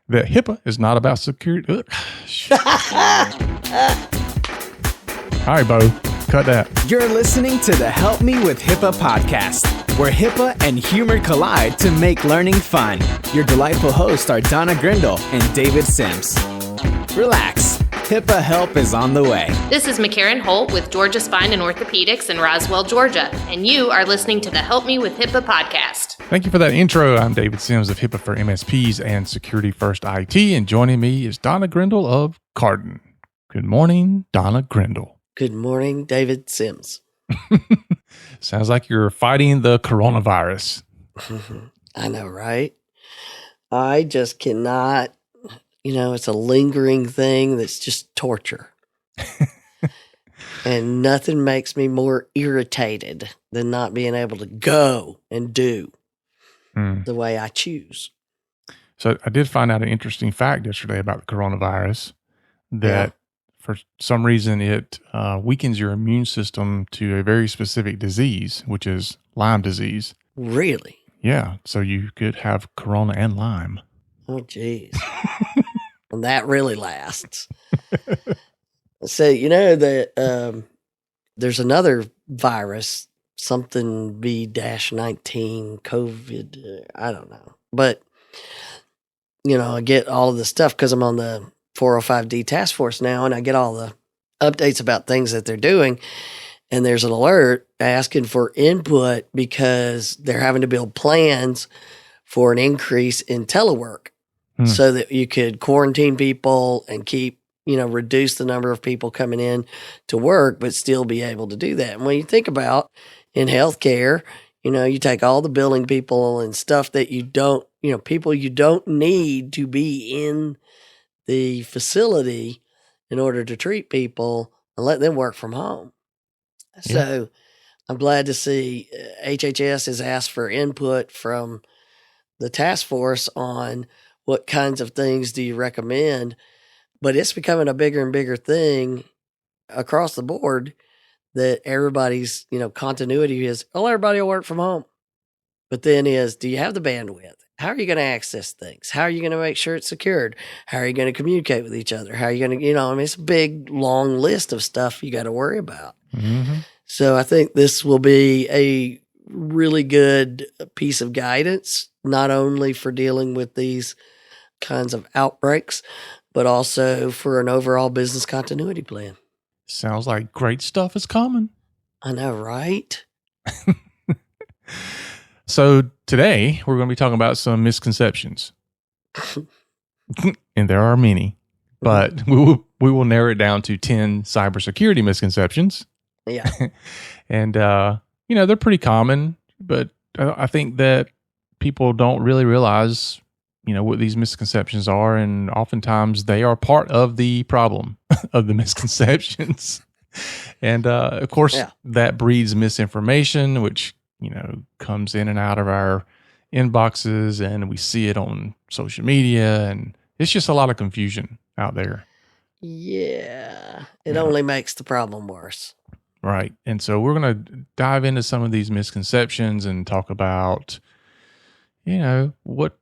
that HIPAA is not about security. All right, Bo, cut that. You're listening to the Help Me with HIPAA podcast, where HIPAA and humor collide to make learning fun. Your delightful hosts are Donna Grindle and David Sims. Relax. HIPAA help is on the way. This is McCarran Holt with Georgia Spine and Orthopedics in Roswell, Georgia, and you are listening to the Help Me with HIPAA podcast. Thank you for that intro. I'm David Sims of HIPAA for MSPs and Security First IT, and joining me is Donna Grindle of Carden. Good morning, Donna Grindle. Good morning, David Sims. Sounds like you're fighting the coronavirus. I know, right? I just cannot, it's a lingering thing that's just torture. And nothing makes me more irritated than not being able to go and do the way I choose. So I did find out an interesting fact yesterday about the coronavirus that for some reason it weakens your immune system to a very specific disease, which is Lyme disease. Really? Yeah. So you could have corona and Lyme. Oh, geez. And that really lasts. So, that there's another virus, something B-19, COVID, I don't know. But, I get all of the stuff because I'm on the 405D task force now, and I get all the updates about things that they're doing. And there's an alert asking for input because they're having to build plans for an increase in telework so that you could quarantine people and keep, reduce the number of people coming in to work, but still be able to do that. And when you think about in healthcare, you take all the billing people and stuff that you don't, people you don't need to be in the facility in order to treat people and let them work from home. Yeah. So I'm glad to see HHS has asked for input from the task force on what kinds of things do you recommend, but it's becoming a bigger and bigger thing across the board that everybody's, continuity is, everybody will work from home. But then do you have the bandwidth? How are you going to access things? How are you going to make sure it's secured? How are you going to communicate with each other? How are you going to, it's a big, long list of stuff you got to worry about. Mm-hmm. So I think this will be a really good piece of guidance, not only for dealing with these kinds of outbreaks, but also for an overall business continuity plan. Sounds like great stuff is coming. I know, right? So today we're going to be talking about some misconceptions, and there are many, but we will narrow it down to 10 cybersecurity misconceptions. Yeah. And, they're pretty common, but I think that people don't really realize, what these misconceptions are. And oftentimes they are part of the problem of the misconceptions. And, of course, that breeds misinformation, which, comes in and out of our inboxes, and we see it on social media, and it's just a lot of confusion out there. Yeah. It only makes the problem worse. Right. And so we're going to dive into some of these misconceptions and talk about, what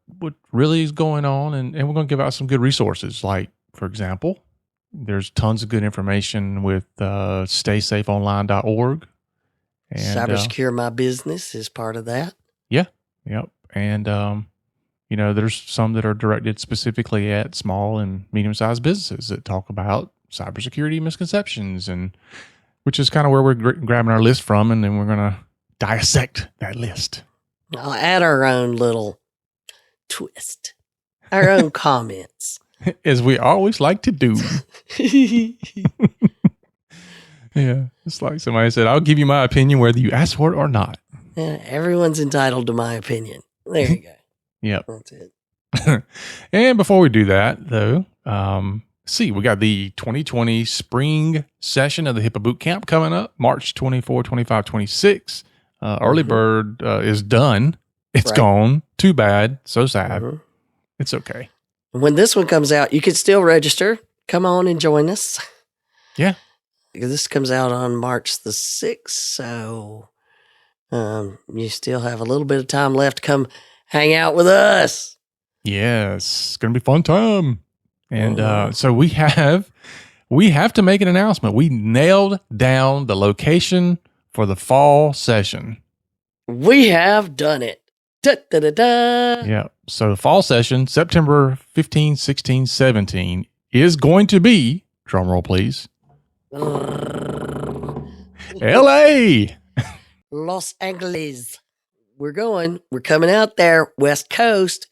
really is going on. And we're going to give out some good resources. Like, for example, there's tons of good information with staysafeonline.org. And, Cybersecure My Business is part of that. Yeah. Yep. And, there's some that are directed specifically at small and medium-sized businesses that talk about cybersecurity misconceptions, and which is kind of where we're grabbing our list from, and then we're going to dissect that list. I'll add our own little twist, our own comments. As we always like to do. Yeah, it's like somebody said, I'll give you my opinion whether you ask for it or not. Yeah, everyone's entitled to my opinion. There you go. Yep. That's it. And before we do that, though, we got the 2020 spring session of the HIPAA Boot Camp coming up, March 24, 25, 26. Early bird is done. It's gone. Too bad. So sad. It's okay. When this one comes out, you can still register. Come on and join us. Yeah. This comes out on March the 6th, so you still have a little bit of time left to come hang out with us. Yes, it's going to be a fun time. And so we have to make an announcement. We nailed down the location for the fall session. We have done it. Da, da, da, da. Yeah. So the fall session, September 15, 16, 17, is going to be, drum roll please, LA. Los Angeles. We're coming out there, West Coast.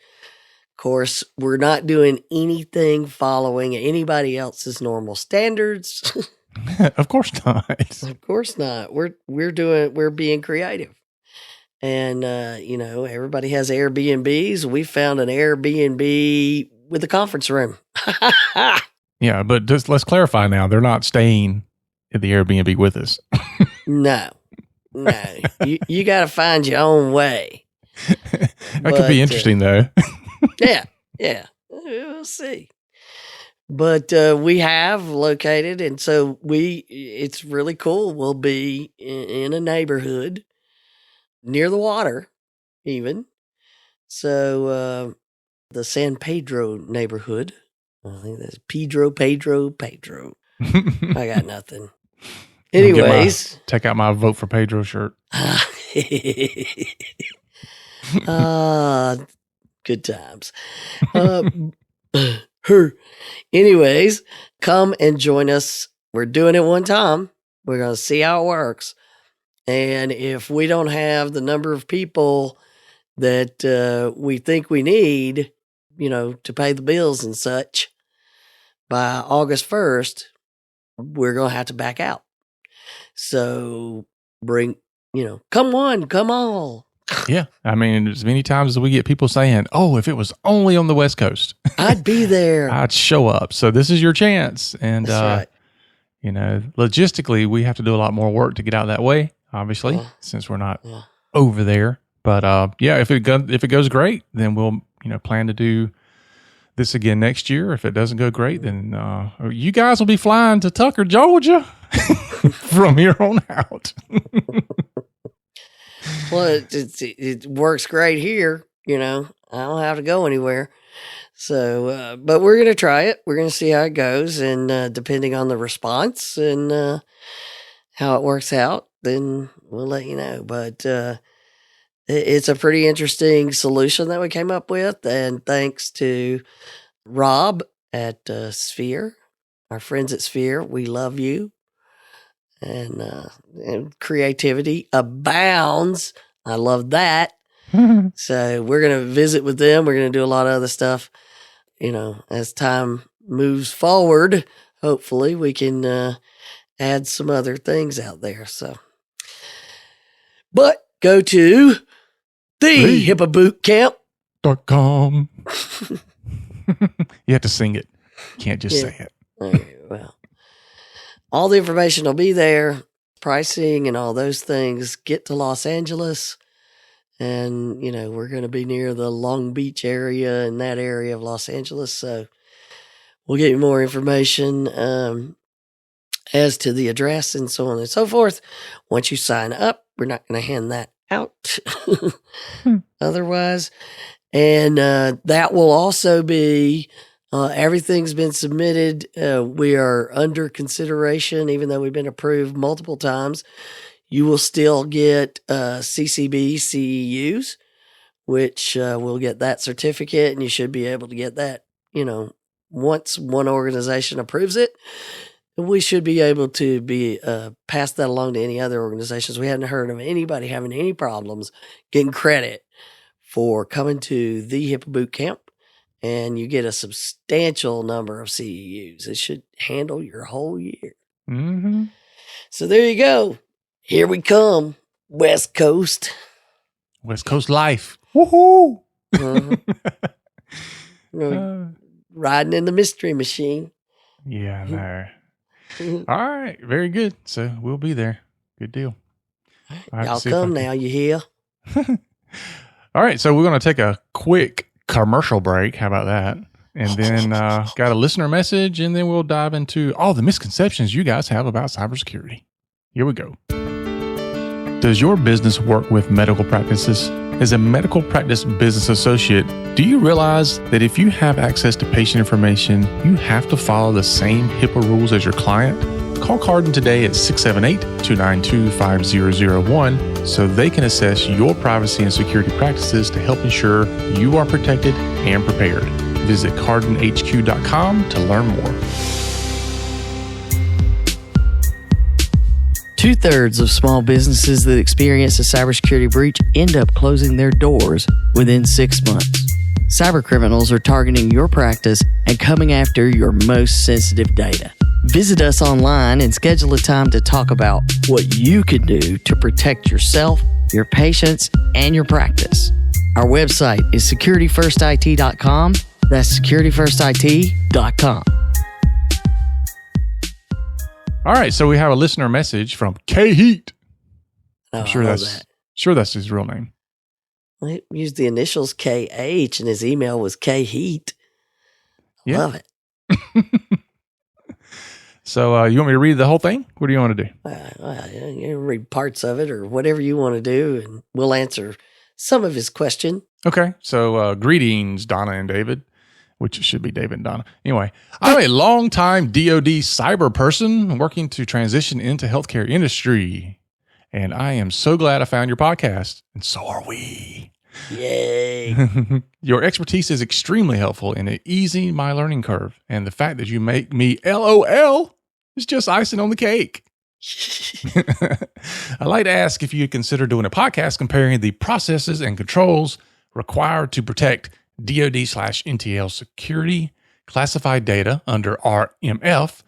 Of course, we're not doing anything following anybody else's normal standards. Of course not. Of course not. We're being creative. And everybody has Airbnbs. We found an Airbnb with a conference room. Yeah, but just let's clarify now. They're not staying at the Airbnb with us. No. You got to find your own way. That could be interesting, though. Yeah. We'll see. But we have located, and so it's really cool. We'll be in a neighborhood near the water, even. So the San Pedro neighborhood. I think that's Pedro. I got nothing. Anyways. Take out my vote for Pedro shirt. Good times. Anyways, come and join us. We're doing it one time. We're going to see how it works. And if we don't have the number of people that we think we need, to pay the bills and such, by August 1st, we're going to have to back out. So come on, come all. Yeah. I mean, as many times as we get people saying, oh, if it was only on the West Coast, I'd be there. I'd show up. So this is your chance. And, that's right. Logistically, we have to do a lot more work to get out that way, obviously, since we're not over there. But if it goes great, then we'll, plan to do this again next year. If it doesn't go great, then you guys will be flying to Tucker, Georgia from here on out. Well, it works great here. I don't have to go anywhere. So, but we're going to try it. We're going to see how it goes. And depending on the response and how it works out, then we'll let you know. But it's a pretty interesting solution that we came up with. And thanks to Rob at Sphere, our friends at Sphere, we love you. And creativity abounds. I love that. So we're going to visit with them. We're going to do a lot of other stuff, as time moves forward. Hopefully we can add some other things out there. So, but go to the hippobootcamp.com. You have to sing it. You can't just say it. Okay, well, all the information will be there, pricing and all those things. Get to Los Angeles. And, we're going to be near the Long Beach area and that area of Los Angeles. So we'll get you more information as to the address and so on and so forth. Once you sign up, we're not going to hand that out otherwise. And that will also be, everything's been submitted. We are under consideration, even though we've been approved multiple times. You will still get CCB CEUs, which we'll get that certificate, and you should be able to get that, once one organization approves it. We should be able to pass that along to any other organizations. We hadn't heard of anybody having any problems getting credit for coming to the Hippo Boot Camp, and you get a substantial number of CEUs. It should handle your whole year. Mm-hmm. So there you go. Here we come, West Coast. West Coast life. Woohoo! Riding in the mystery machine. Yeah, I know. All right, very good. So we'll be there. Good deal. Y'all come now, you hear? All right, so we're going to take a quick commercial break. How about that? And then got a listener message, and then we'll dive into all the misconceptions you guys have about cybersecurity. Here we go. Does your business work with medical practices? As a medical practice business associate, do you realize that if you have access to patient information, you have to follow the same HIPAA rules as your client? Call Carden today at 678-292-5001 so they can assess your privacy and security practices to help ensure you are protected and prepared. Visit cardenhq.com to learn more. 2/3 of small businesses that experience a cybersecurity breach end up closing their doors within 6 months. Cybercriminals are targeting your practice and coming after your most sensitive data. Visit us online and schedule a time to talk about what you can do to protect yourself, your patients, and your practice. Our website is securityfirstit.com. That's securityfirstit.com. All right, so we have a listener message from K Heat. I'm sure that. that's his real name. Well, he used the initials KH and his email was K-Heat. Love it. So you want me to read the whole thing? What do you want to do? You read parts of it or whatever you want to do, and we'll answer some of his question. Okay, so greetings, Donna and David, which should be David and Donna. Anyway, I'm a longtime DoD cyber person working to transition into healthcare industry, and I am so glad I found your podcast, and so are we. Yay. Your expertise is extremely helpful in easing my learning curve, and the fact that you make me LOL is just icing on the cake. I'd like to ask if you consider doing a podcast comparing the processes and controls required to protect DoD/NTL security classified data under RMF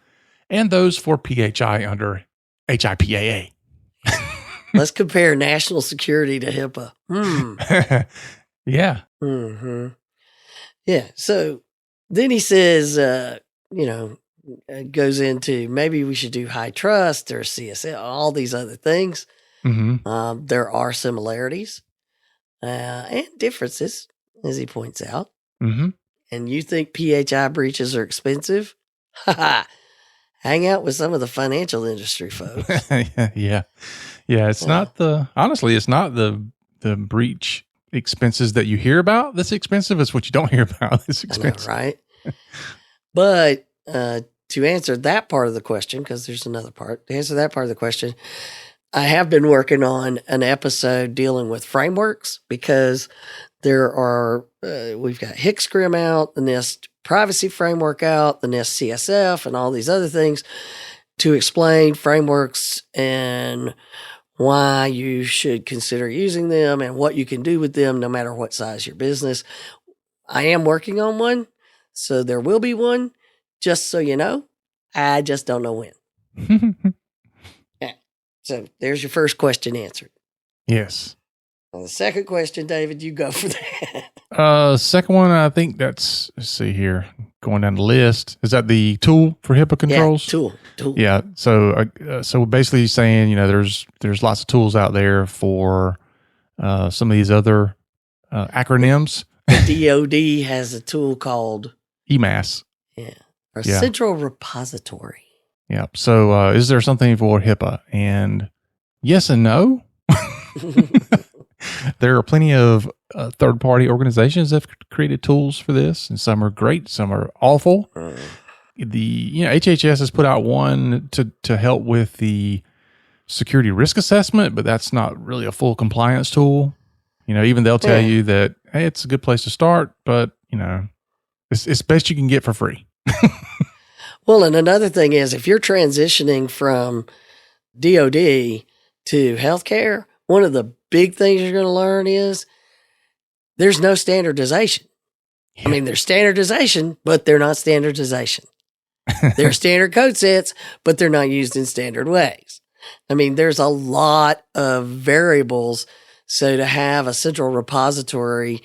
and those for PHI under HIPAA. Let's compare national security to HIPAA. Yeah. Mm-hmm. Yeah. So then he says, goes into maybe we should do high trust or CSL, all these other things. Mm-hmm. There are similarities and differences, as he points out. Mm-hmm. And you think PHI breaches are expensive? Hang out with some of the financial industry folks. Yeah. It's not the breach expenses that you hear about that's expensive. It's what you don't hear about. It's expensive. I know, right? But to answer that part of the question, because there's another part, to answer that part of the question, I have been working on an episode dealing with frameworks because there are, we've got HCSCRIM out, the NIST privacy framework out, the NIST CSF, and all these other things to explain frameworks and why you should consider using them and what you can do with them no matter what size your business. I am working on one, so there will be one, just so you know. I just don't know when. Yeah. So there's your first question answered. Yes. Well, the second question, David, you go for that. Second one, I think let's see here, going down the list. Is that the tool for HIPAA controls? Yeah, tool. Yeah. So basically saying, there's lots of tools out there for some of these other acronyms. The DoD has a tool called EMAS. Yeah. Or Central Repository. Yeah. So is there something for HIPAA? And yes and no. There are plenty of third-party organizations that have created tools for this, and some are great, some are awful. The HHS has put out one to help with the security risk assessment, but that's not really a full compliance tool. Even they'll tell you that, hey, it's a good place to start, but it's best you can get for free. Well, and another thing is, if you're transitioning from DoD to healthcare, one of the big things you're going to learn is there's no standardization. Yeah. I mean, there's standardization, but they're not standardization. They're standard code sets, but they're not used in standard ways. I mean, there's a lot of variables. So to have a central repository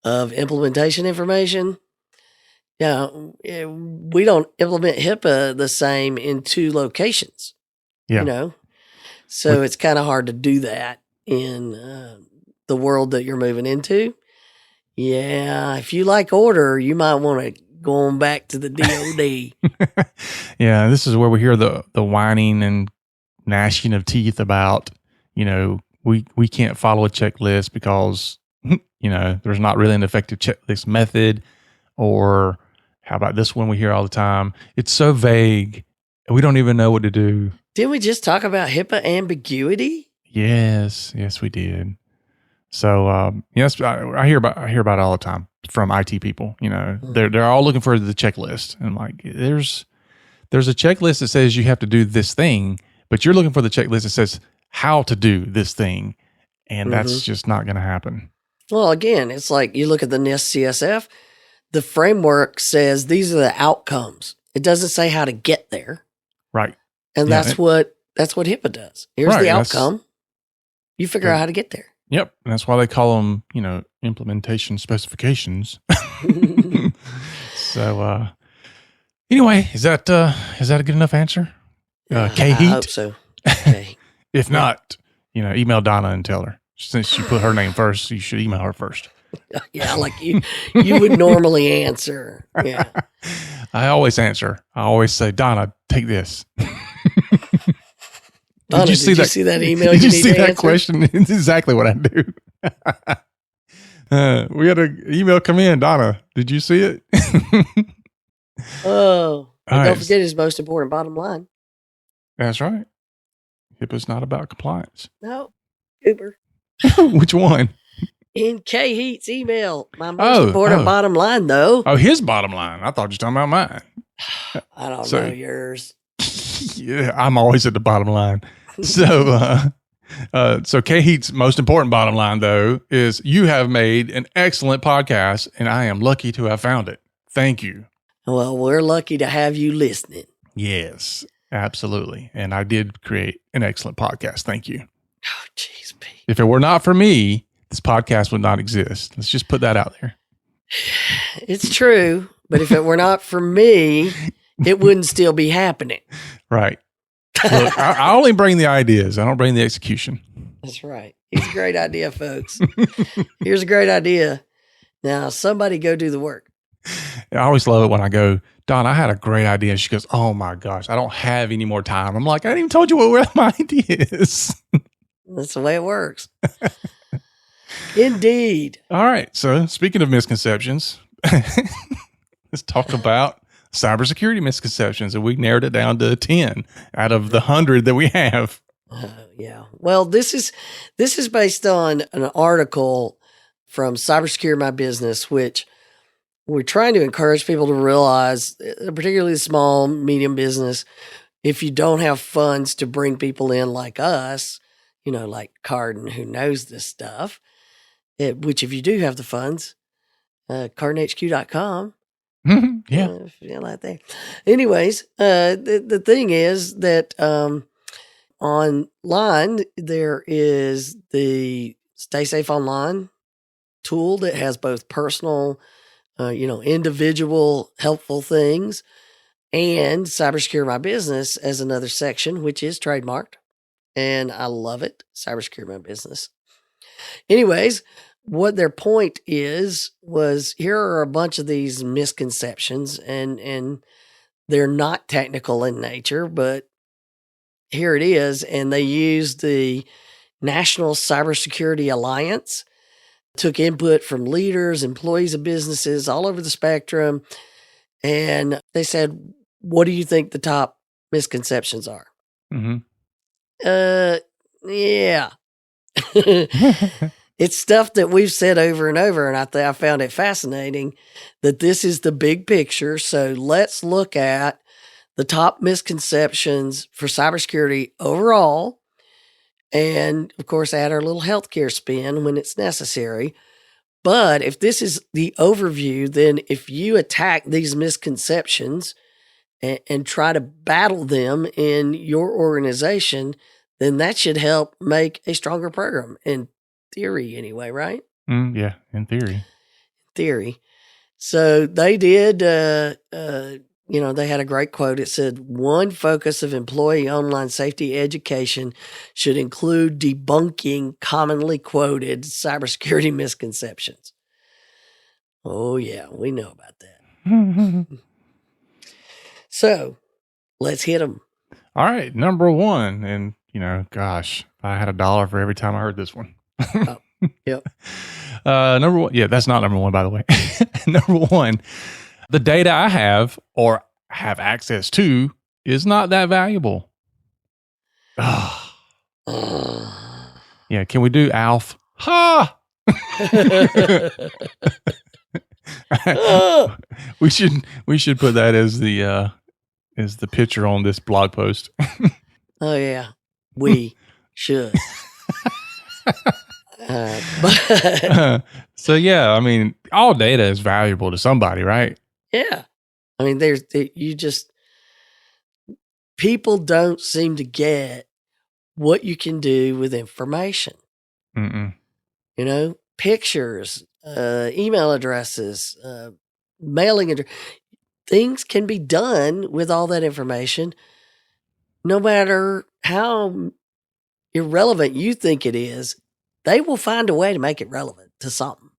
of implementation information, we don't implement HIPAA the same in two locations. Yeah. So it's kind of hard to do that in the world that you're moving into. Yeah, if you like order, you might want to go on back to the DoD. Yeah, this is where we hear the whining and gnashing of teeth about, we can't follow a checklist because, there's not really an effective checklist method. Or how about this one we hear all the time? It's so vague. We don't even know what to do. Didn't we just talk about HIPAA ambiguity? Yes, we did. So yes, I hear about it all the time from IT people. They're all looking for the checklist, and I'm like, there's a checklist that says you have to do this thing, but you're looking for the checklist that says how to do this thing, and that's just not going to happen. Well, again, it's like you look at the NIST CSF. The framework says these are the outcomes. It doesn't say how to get there. Right. And that's what HIPAA does. Here's the outcome. You figure out how to get there. Yep. And that's why they call them, implementation specifications. So, anyway, is that a good enough answer? K Heat? I hope so. Okay. If not, email Donna and tell her. Since you put her name first, you should email her first. Yeah, like you would normally answer. Yeah. I always answer. I always say, Donna, take this. Donna, did you see that email? Did you see that question? It's exactly what I do. We had an email come in, Donna. Did you see it? Don't forget his most important bottom line. That's right. HIPAA's not about compliance. No, Uber. Which one? In K Heat's email, my most important bottom line, though. Oh, his bottom line. I thought you were talking about mine. I don't know yours. Yeah, I'm always at the bottom line. So K Heat's most important bottom line, though, is you have made an excellent podcast, and I am lucky to have found it. Thank you. Well, we're lucky to have you listening. Yes, absolutely. And I did create an excellent podcast. Thank you. Oh, jeez, Pete. If it were not for me, this podcast would not exist. Let's just put that out there. It's true, but if it were not for me, it wouldn't still be happening. Right. Look, I only bring the ideas. I don't bring the execution. That's right. It's a great idea, folks. Here's a great idea. Now, somebody go do the work. I always love it when I go, Don, I had a great idea. She goes, oh my gosh, I don't have any more time. I'm like, I didn't even told you what my idea is. That's the way it works. Indeed. All right. So speaking of misconceptions, let's talk about cybersecurity misconceptions. And we narrowed it down to 10 out of the 100 that we have. Yeah. Well, this is based on an article from Cybersecurity My Business, which we're trying to encourage people to realize, particularly small, medium business, if you don't have funds to bring people in like us, like Carden, who knows this stuff, which if you do have the funds, cardenhq.com. Yeah. If you like that. Anyways, the thing is that online, there is the Stay Safe Online tool that has both personal, individual helpful things, and Cybersecurity My Business as another section, which is trademarked. And I love it. Cybersecurity My Business. Anyways, what their point was here are a bunch of these misconceptions, and they're not technical in nature, but here it is. And they used the National Cybersecurity Alliance, took input from leaders, employees of businesses all over the spectrum. And they said, what do you think the top misconceptions are? Mm-hmm. Yeah. It's stuff that we've said over and over, and I found it fascinating that this is the big picture. So let's look at the top misconceptions for cybersecurity overall, and of course add our little healthcare spin when it's necessary. But if this is the overview, then if you attack these misconceptions and try to battle them in your organization, then that should help make a stronger program. In theory, anyway, right? Yeah, in theory. So they did, they had a great quote. It said, one focus of employee online safety education should include debunking commonly quoted cybersecurity misconceptions. Oh, yeah, we know about that. So let's hit them. All right. Number one, and gosh, I had $1 for every time I heard this one. Oh, yep. Number one. Yeah, that's not number one, by the way. Number one, the data I have or have access to is not that valuable. Yeah. Can we do Alf? Ha! we should put that as the picture on this blog post. Oh yeah, we should. So yeah, I mean, all data is valuable to somebody, right? Yeah, I mean, people don't seem to get what you can do with information. Mm-mm. Pictures, email addresses, mailing address. Things can be done with all that information, no matter how irrelevant you think it is. They will find a way to make it relevant to something.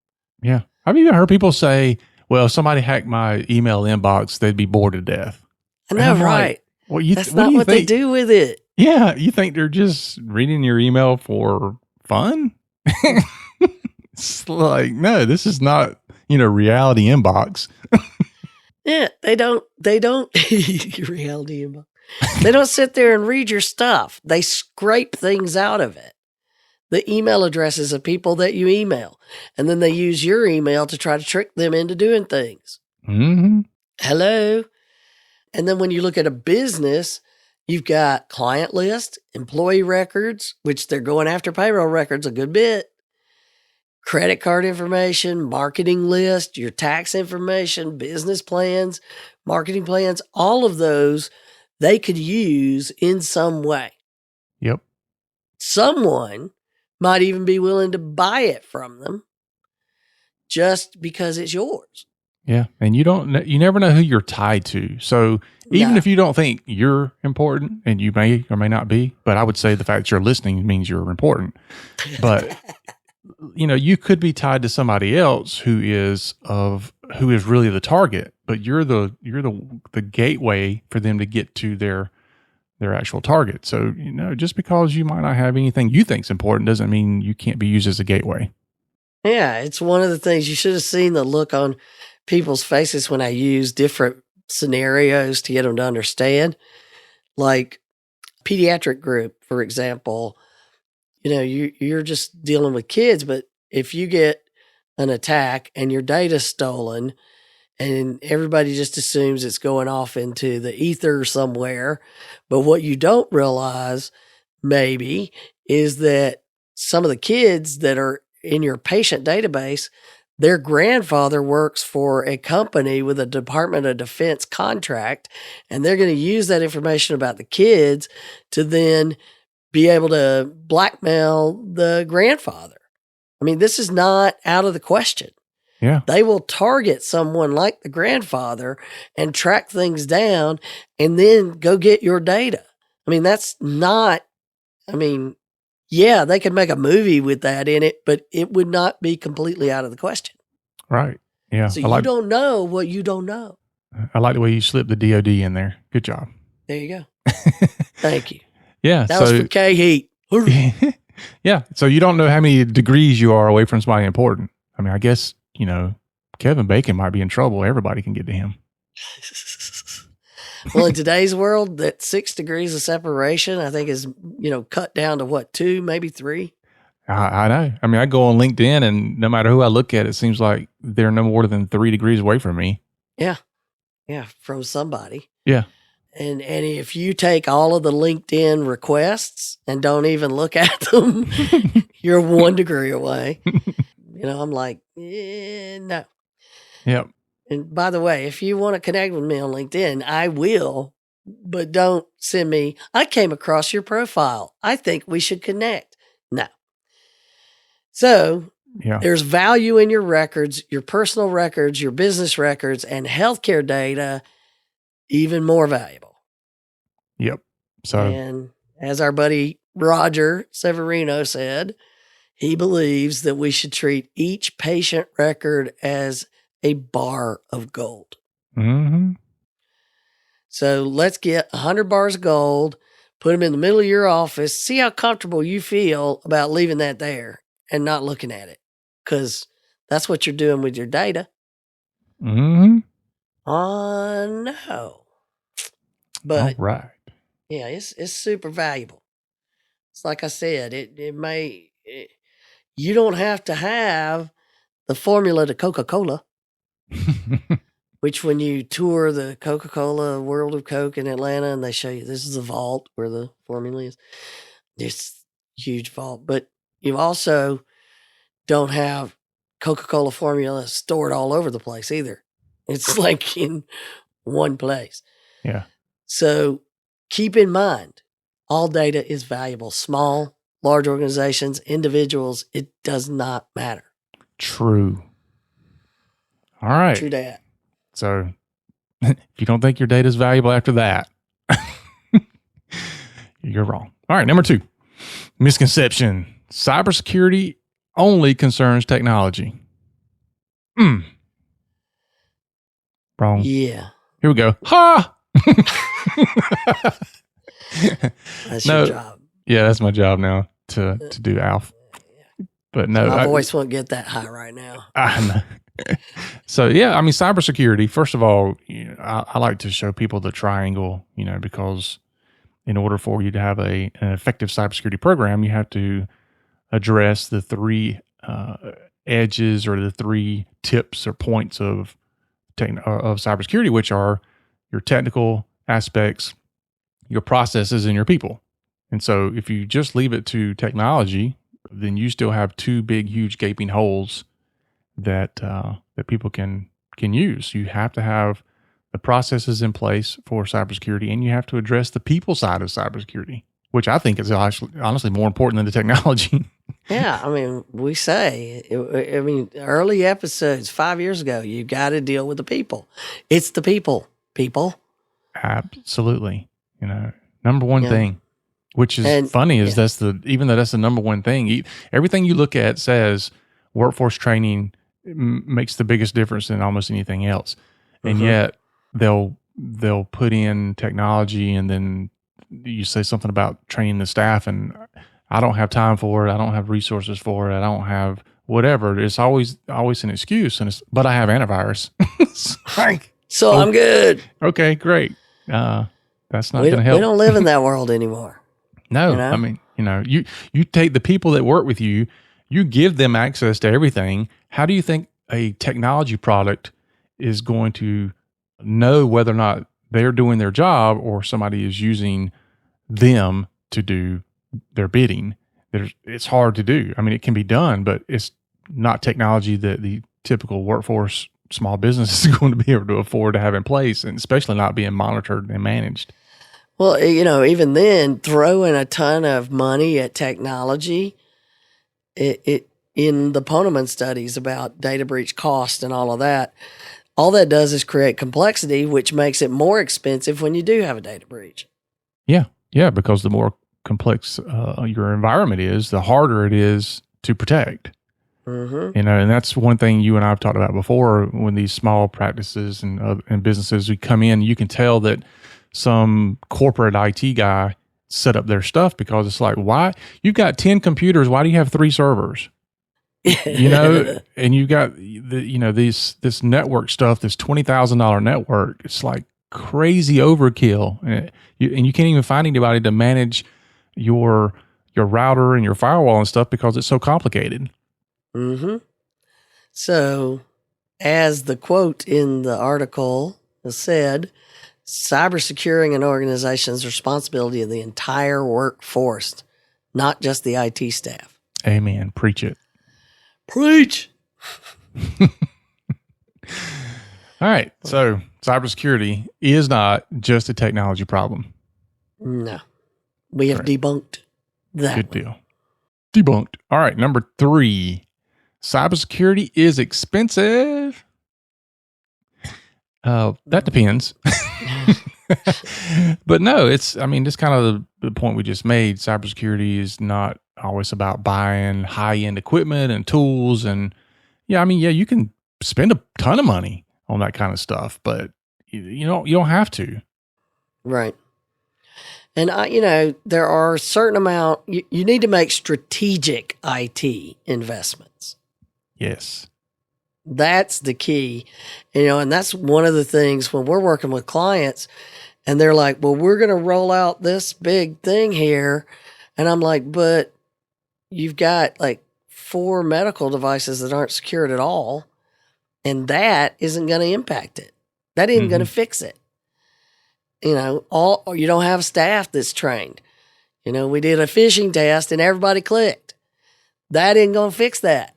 Yeah. I've even heard people say, well, if somebody hacked my email inbox, they'd be bored to death. I know, right? Like, That's not what they do with it. Yeah. You think they're just reading your email for fun? It's like, no, this is not, reality inbox. Yeah, they don't reality inbox. They don't sit there and read your stuff. They scrape things out of it. The email addresses of people that you email. And then they use your email to try to trick them into doing things. Mm-hmm. Hello. And then when you look at a business, you've got client list, employee records, which they're going after payroll records a good bit, credit card information, marketing list, your tax information, business plans, marketing plans, all of those they could use in some way. Yep. Someone might even be willing to buy it from them just because it's yours. Yeah. And you never know who you're tied to. So even if you don't think you're important, and you may or may not be, but I would say the fact that you're listening means you're important. But you could be tied to somebody else who is really the target, but you're the gateway for them to get to their actual target. So, just because you might not have anything you think is important doesn't mean you can't be used as a gateway. Yeah, it's one of the things. You should have seen the look on people's faces when I use different scenarios to get them to understand. Like pediatric group, for example, you're just dealing with kids, but if you get an attack and your data's stolen, and everybody just assumes it's going off into the ether somewhere. But what you don't realize maybe is that some of the kids that are in your patient database, their grandfather works for a company with a Department of Defense contract, and they're going to use that information about the kids to then be able to blackmail the grandfather. I mean, this is not out of the question. Yeah. They will target someone like the grandfather and track things down and then go get your data. I mean, yeah, they could make a movie with that in it, but it would not be completely out of the question. Right. Yeah. So you don't know what you don't know. I like the way you slipped the DOD in there. Good job. There you go. Thank you. Yeah. That was for K-Heat. Yeah. So you don't know how many degrees you are away from somebody important. I mean, I guess, Kevin Bacon might be in trouble. Everybody can get to him. Well, in today's world, that 6 degrees of separation, I think is, cut down to what, 2, maybe 3? I know. I mean, I go on LinkedIn and no matter who I look at, it seems like they're no more than 3 degrees away from me. Yeah. Yeah. From somebody. Yeah. And if you take all of the LinkedIn requests and don't even look at them, you're 1 degree away. I'm like, no. Yep. And by the way, if you want to connect with me on LinkedIn, I will, but don't send me, I came across your profile. I think we should connect. No. So there's value in your records, your personal records, your business records, and healthcare data, even more valuable. Yep. So, and as our buddy Roger Severino said, he believes that we should treat each patient record as a bar of gold. Mm-hmm. So let's get 100 bars of gold, put them in the middle of your office, see how comfortable you feel about leaving that there and not looking at it. Because that's what you're doing with your data. Mm-hmm. Oh, no. All But right. yeah, it's super valuable. It's like I said, you don't have to have the formula to Coca-Cola, which when you tour the Coca-Cola World of Coke in Atlanta and they show you this is the vault where the formula is, this huge vault. But you also don't have Coca-Cola formula stored all over the place either. It's like in one place. Yeah. So keep in mind, all data is valuable. Small, large organizations, individuals, it does not matter. True. All right. True that. So if you don't think your data is valuable after that, you're wrong. All right. Number 2, misconception. Cybersecurity only concerns technology. Wrong. Yeah. Here we go. Ha! That's No. your job. Yeah, that's my job now to do Alf. But no, My voice won't get that high right now. I know. So yeah, I mean, cybersecurity. First of all, I like to show people the triangle. Because in order for you to have an effective cybersecurity program, you have to address the 3 edges or the 3 tips or points of cybersecurity, which are your technical aspects, your processes, and your people. And so if you just leave it to technology, then you still have 2 big, huge gaping holes that people can use. You have to have the processes in place for cybersecurity, and you have to address the people side of cybersecurity, which I think is actually, honestly, more important than the technology. Yeah, I mean, we say, early episodes 5 years ago, you got to deal with the people. It's the people. Absolutely. Number one thing, which is funny, is even though that's the number one thing, everything you look at says workforce training makes the biggest difference than almost anything else. And yet they'll put in technology, and then you say something about training the staff, and I don't have time for it. I don't have resources for it. I don't have whatever. It's always an excuse. But I have antivirus. So I'm good. Okay, great. That's not going to help. We don't live in that world anymore. No, I mean, you take the people that work with you, you give them access to everything. How do you think a technology product is going to know whether or not they're doing their job or somebody is using them to do their bidding? It's hard to do. I mean, it can be done, but it's not technology that the typical workforce small business is going to be able to afford to have in place, and especially not being monitored and managed. Well, even then, throwing a ton of money at technology, it in the Poneman studies about data breach cost and all that does is create complexity, which makes it more expensive when you do have a data breach. Yeah, because the more complex your environment is, the harder it is to protect. Mm-hmm. And that's one thing you and I have talked about before. When these small practices and businesses, we come in, you can tell that some corporate IT guy set up their stuff, because it's like, why? You've got 10 computers. Why do you have 3 servers? And you've got this network stuff, this $20,000 network. It's like crazy overkill, and you can't even find anybody to manage your router and your firewall and stuff because it's so complicated. Mm-hmm. So, as the quote in the article said, cybersecuring an organization's responsibility of the entire workforce, not just the IT staff. Amen. Preach it. Preach. All right. So cybersecurity is not just a technology problem. No. We have debunked that. Good deal. Debunked. All right. Number 3, cybersecurity is expensive. That depends. But no, it's kind of the point we just made. Cybersecurity is not always about buying high-end equipment and tools. And you can spend a ton of money on that kind of stuff, but you don't have to. Right. And there are a certain amount, you need to make strategic IT investments. Yes. That's the key. And that's one of the things when we're working with clients and they're like, well, we're going to roll out this big thing here. And I'm like, but you've got like 4 medical devices that aren't secured at all. And that isn't going to impact it. That isn't going to fix it. You don't have staff that's trained. We did a phishing test and everybody clicked. That isn't going to fix that.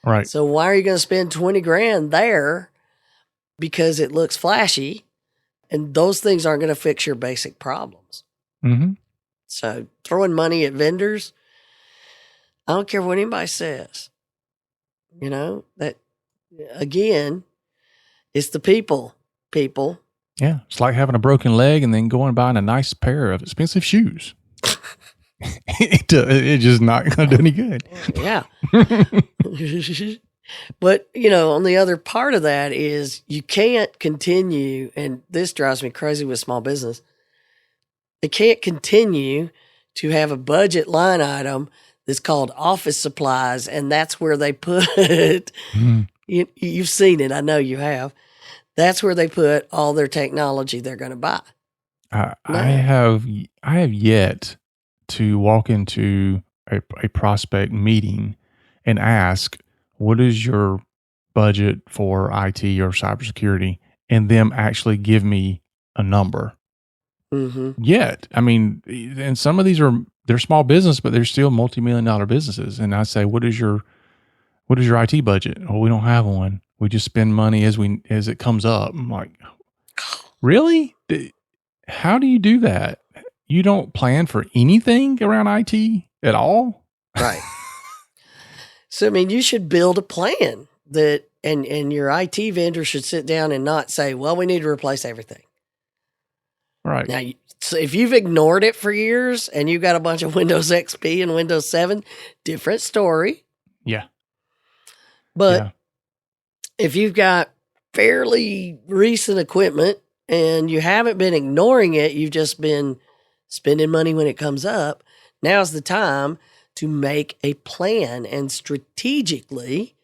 Right. So why are you going to spend 20 grand there because it looks flashy and those things aren't going to fix your basic problems? Mm-hmm. So throwing money at vendors, I don't care what anybody says. That again, it's the people. Yeah. It's like having a broken leg and then going and buying a nice pair of expensive shoes. It's just not going to do any good. Yeah. But, on the other part of that is you can't continue, and this drives me crazy with small business. They can't continue to have a budget line item that's called office supplies, and that's where they put, you've seen it, I know you have. That's where they put all their technology they're going to buy. I have yet to walk into a prospect meeting and ask, what is your budget for IT or cybersecurity? And them actually give me a number. Mm-hmm. Yet. I mean, and some of these they're small business, but they're still multi-million-dollar businesses. And I say, what is your IT budget? Oh, we don't have one. We just spend money as it comes up. I'm like, really? How do you do that? You don't plan for anything around IT at all? Right. So, you should build a plan that, and your IT vendor should sit down and not say, well, we need to replace everything. Right. Now, so if you've ignored it for years and you've got a bunch of Windows XP and Windows 7, different story. Yeah. But if you've got fairly recent equipment and you haven't been ignoring it, you've just been spending money when it comes up, now's the time to make a plan and strategically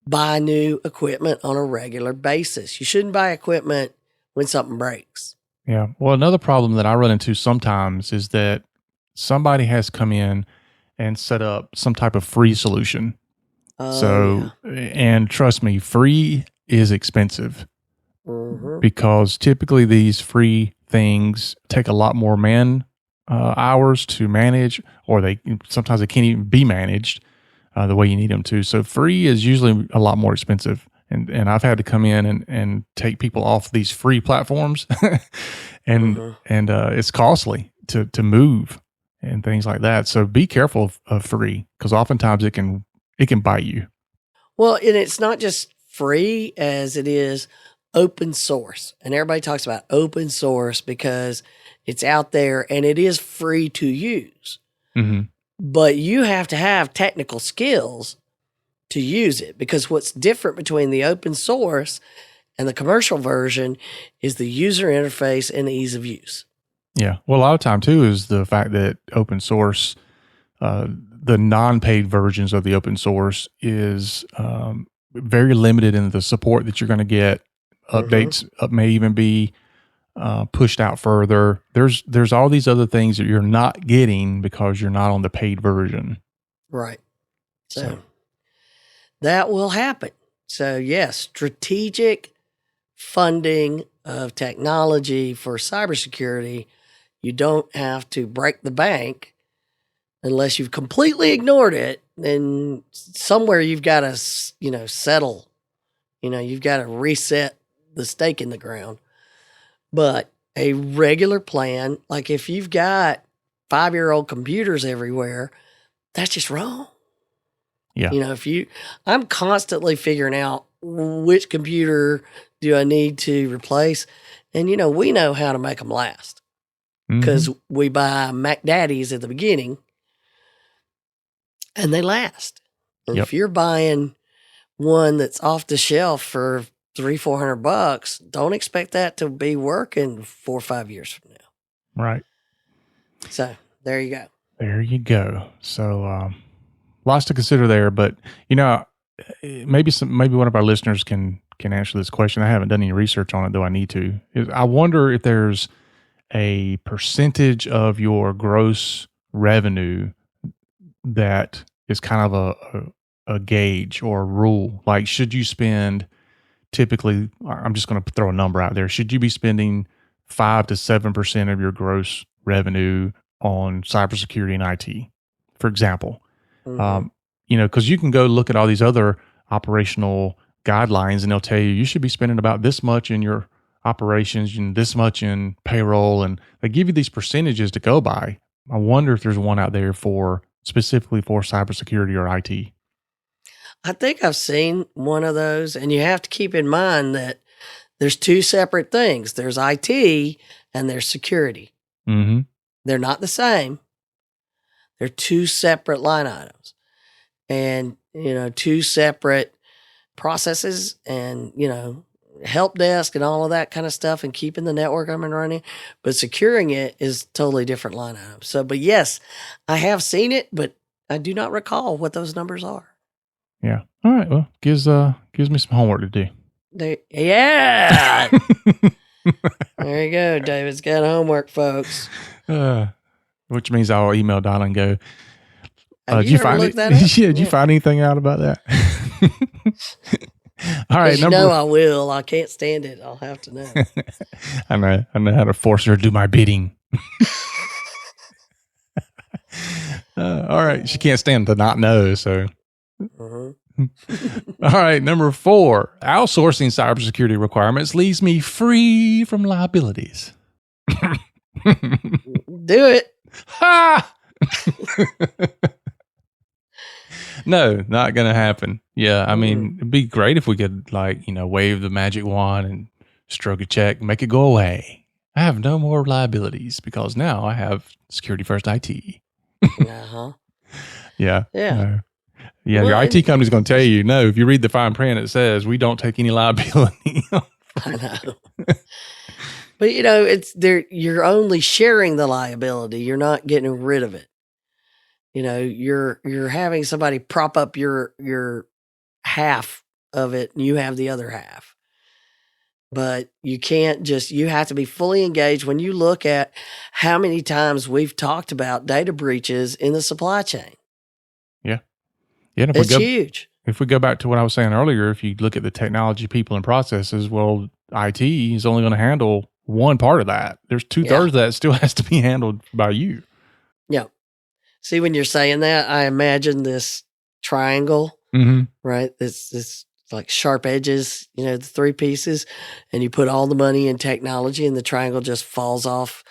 buy new equipment on a regular basis. You shouldn't buy equipment when something breaks. Yeah. Well, another problem that I run into sometimes is that somebody has come in and set up some type of free solution. And trust me, free is expensive because typically these free things take a lot more man hours to manage, or sometimes they can't even be managed the way you need them to. So free is usually a lot more expensive. And I've had to come in and take people off these free platforms and it's costly to move and things like that. So be careful of free, because oftentimes it can bite you. Well, and it's not just free as it is open source. And everybody talks about open source because it's out there and it is free to use. Mm-hmm. But you have to have technical skills to use it, because what's different between the open source and the commercial version is the user interface and the ease of use. Yeah. Well, a lot of time too is the fact that open source, the non-paid versions of the open source is very limited in the support that you're going to get. Updates may even be pushed out further. There's all these other things that you're not getting because you're not on the paid version. Right. So that will happen. So yes, strategic funding of technology for cybersecurity. You don't have to break the bank unless you've completely ignored it. Then somewhere you've got to, settle. You've got to reset the stake in the ground. But a regular plan, like if you've got 5-year-old computers everywhere, that's just wrong. Yeah. I'm constantly figuring out which computer do I need to replace. And, we know how to make them last because we buy Mac Daddies at the beginning and they last. And if you're buying one that's off the shelf for $300-400, don't expect that to be working 4 or 5 years from now. Right. So there you go. There you go. So lots to consider there, but maybe one of our listeners can answer this question. I haven't done any research on it, though I need to. I wonder if there's a percentage of your gross revenue that is kind of a gauge or a rule. Like, should you spend typically, I'm just going to throw a number out there. Should you be spending 5 to 7% of your gross revenue on cybersecurity and IT, for example? Because you can go look at all these other operational guidelines and they'll tell you should be spending about this much in your operations and this much in payroll. And they give you these percentages to go by. I wonder if there's one out there specifically for cybersecurity or IT. I think I've seen one of those, and you have to keep in mind that there's two separate things. There's IT and there's security. Mm-hmm. They're not the same. They're two separate line items and, two separate processes and, help desk and all of that kind of stuff and keeping the network up and running. But securing it is totally different line items. So, but yes, I have seen it, but I do not recall what those numbers are. Yeah. All right. Well, gives me some homework to do. Yeah. There you go. David's got homework, folks. Which means I'll email Donna and go, did you find that up? Yeah, did you find anything out about that? All right. I will. I can't stand it. I'll have to know. I know how to force her to do my bidding. All right. She can't stand to not know, so. Uh-huh. All right, number 4, outsourcing cybersecurity requirements leaves me free from liabilities. Do it. Ha! No, not going to happen. Yeah, I mean, it'd be great if we could wave the magic wand and stroke a check, make it go away. I have no more liabilities because now I have Security First IT. Uh-huh. Yeah. Yeah. Yeah, well, your IT company's going to tell you, no, if you read the fine print, it says we don't take any liability. I know. But, it's there. You're only sharing the liability. You're not getting rid of it. You're having somebody prop up your half of it and you have the other half. But you can't you have to be fully engaged when you look at how many times we've talked about data breaches in the supply chain. Yeah. Yeah, and it's huge. If we go back to what I was saying earlier, if you look at the technology, people, and processes, well, IT is only going to handle one part of that. There's 2/3 of that still has to be handled by you. Yeah. See, when you're saying that, I imagine this triangle, right? This like sharp edges, the 3 pieces, and you put all the money in technology, and the triangle just falls off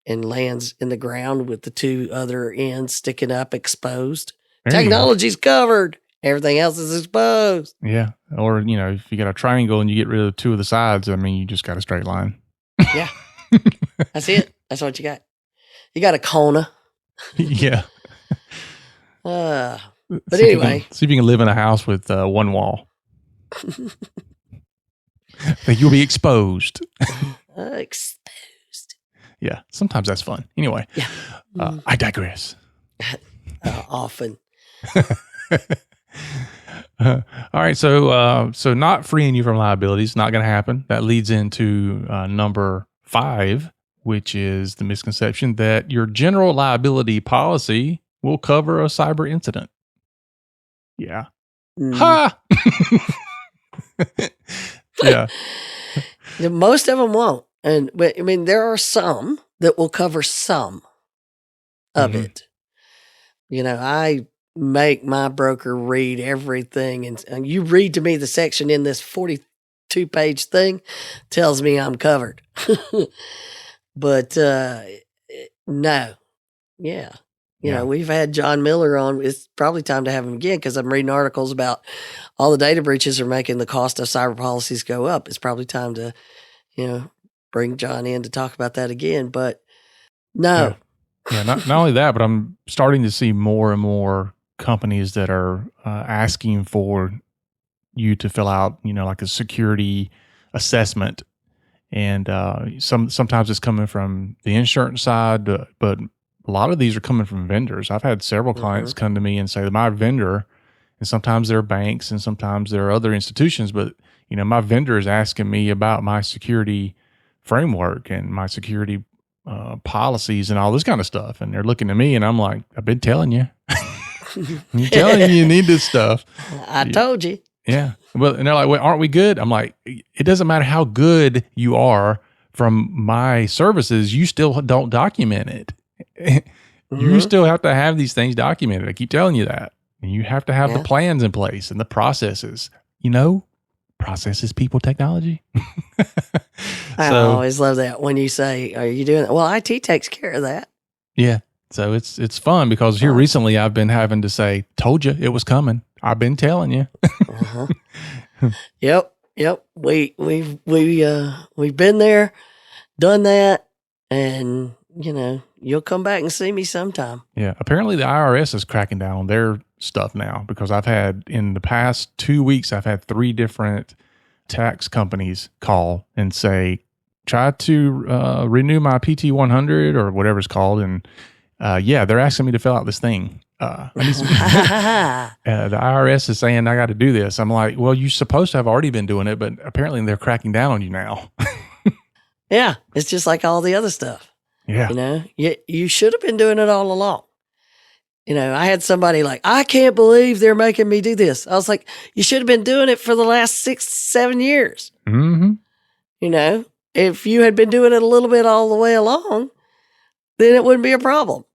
and lands in the ground with the 2 other ends sticking up, exposed. Technology's covered. Everything else is exposed. Yeah. Or, if you got a triangle and you get rid of 2 of the sides, I mean, you just got a straight line. Yeah. That's it. That's what you got. You got a Kona. Yeah. But anyway. See if you can live in a house with 1 wall. Like you'll be exposed. Exposed. Yeah, sometimes that's fun. Anyway, yeah. I digress. Often. All right, so not freeing you from liabilities, not going to happen. That leads into number 5, which is the misconception that your general liability policy will cover a cyber incident. Yeah. Ha! Yeah. Most of them won't. But I mean, there are some that will cover some of it. I make my broker read everything, and you read to me the section in this 42-page thing tells me I'm covered. But no. Yeah. We've had John Miller on. It's probably time to have him again because I'm reading articles about all the data breaches are making the cost of cyber policies go up. It's probably time to, bring John in to talk about that again. But no. Yeah, not only that, but I'm starting to see more and more companies that are asking for you to fill out, like a security assessment. And sometimes it's coming from the insurance side, but a lot of these are coming from vendors. I've had several clients come to me and say that my vendor, and sometimes they're banks and sometimes they're other institutions, but my vendor is asking me about my security framework and my security policies and all this kind of stuff. And they're looking at me and I'm like, I've been telling you. I'm telling you need this stuff. I told you. Yeah. Well, and they're like, well, aren't we good? I'm like, it doesn't matter how good you are from my services. You still don't document it. You still have to have these things documented. I keep telling you that. And you have to have the plans in place and the processes, processes, people, technology. I always love that when you say, are you doing that? Well, IT takes care of that. Yeah. So it's fun because here recently I've been having to say, told you it was coming. I've been telling you. Yep. We've been there, done that, and you'll come back and see me sometime. Yeah. Apparently the IRS is cracking down on their stuff now because I've had in the past 2 weeks, I've had 3 different tax companies call and say, try to renew my PT 100 or whatever it's called. And they're asking me to fill out this thing. The IRS is saying I got to do this. I'm like, well, you're supposed to have already been doing it, but apparently they're cracking down on you now. Yeah, it's just like all the other stuff. Yeah. You should have been doing it all along. I had somebody like, I can't believe they're making me do this. I was like, you should have been doing it for the last 6-7 years. Mm-hmm. If you had been doing it a little bit all the way along, then it wouldn't be a problem.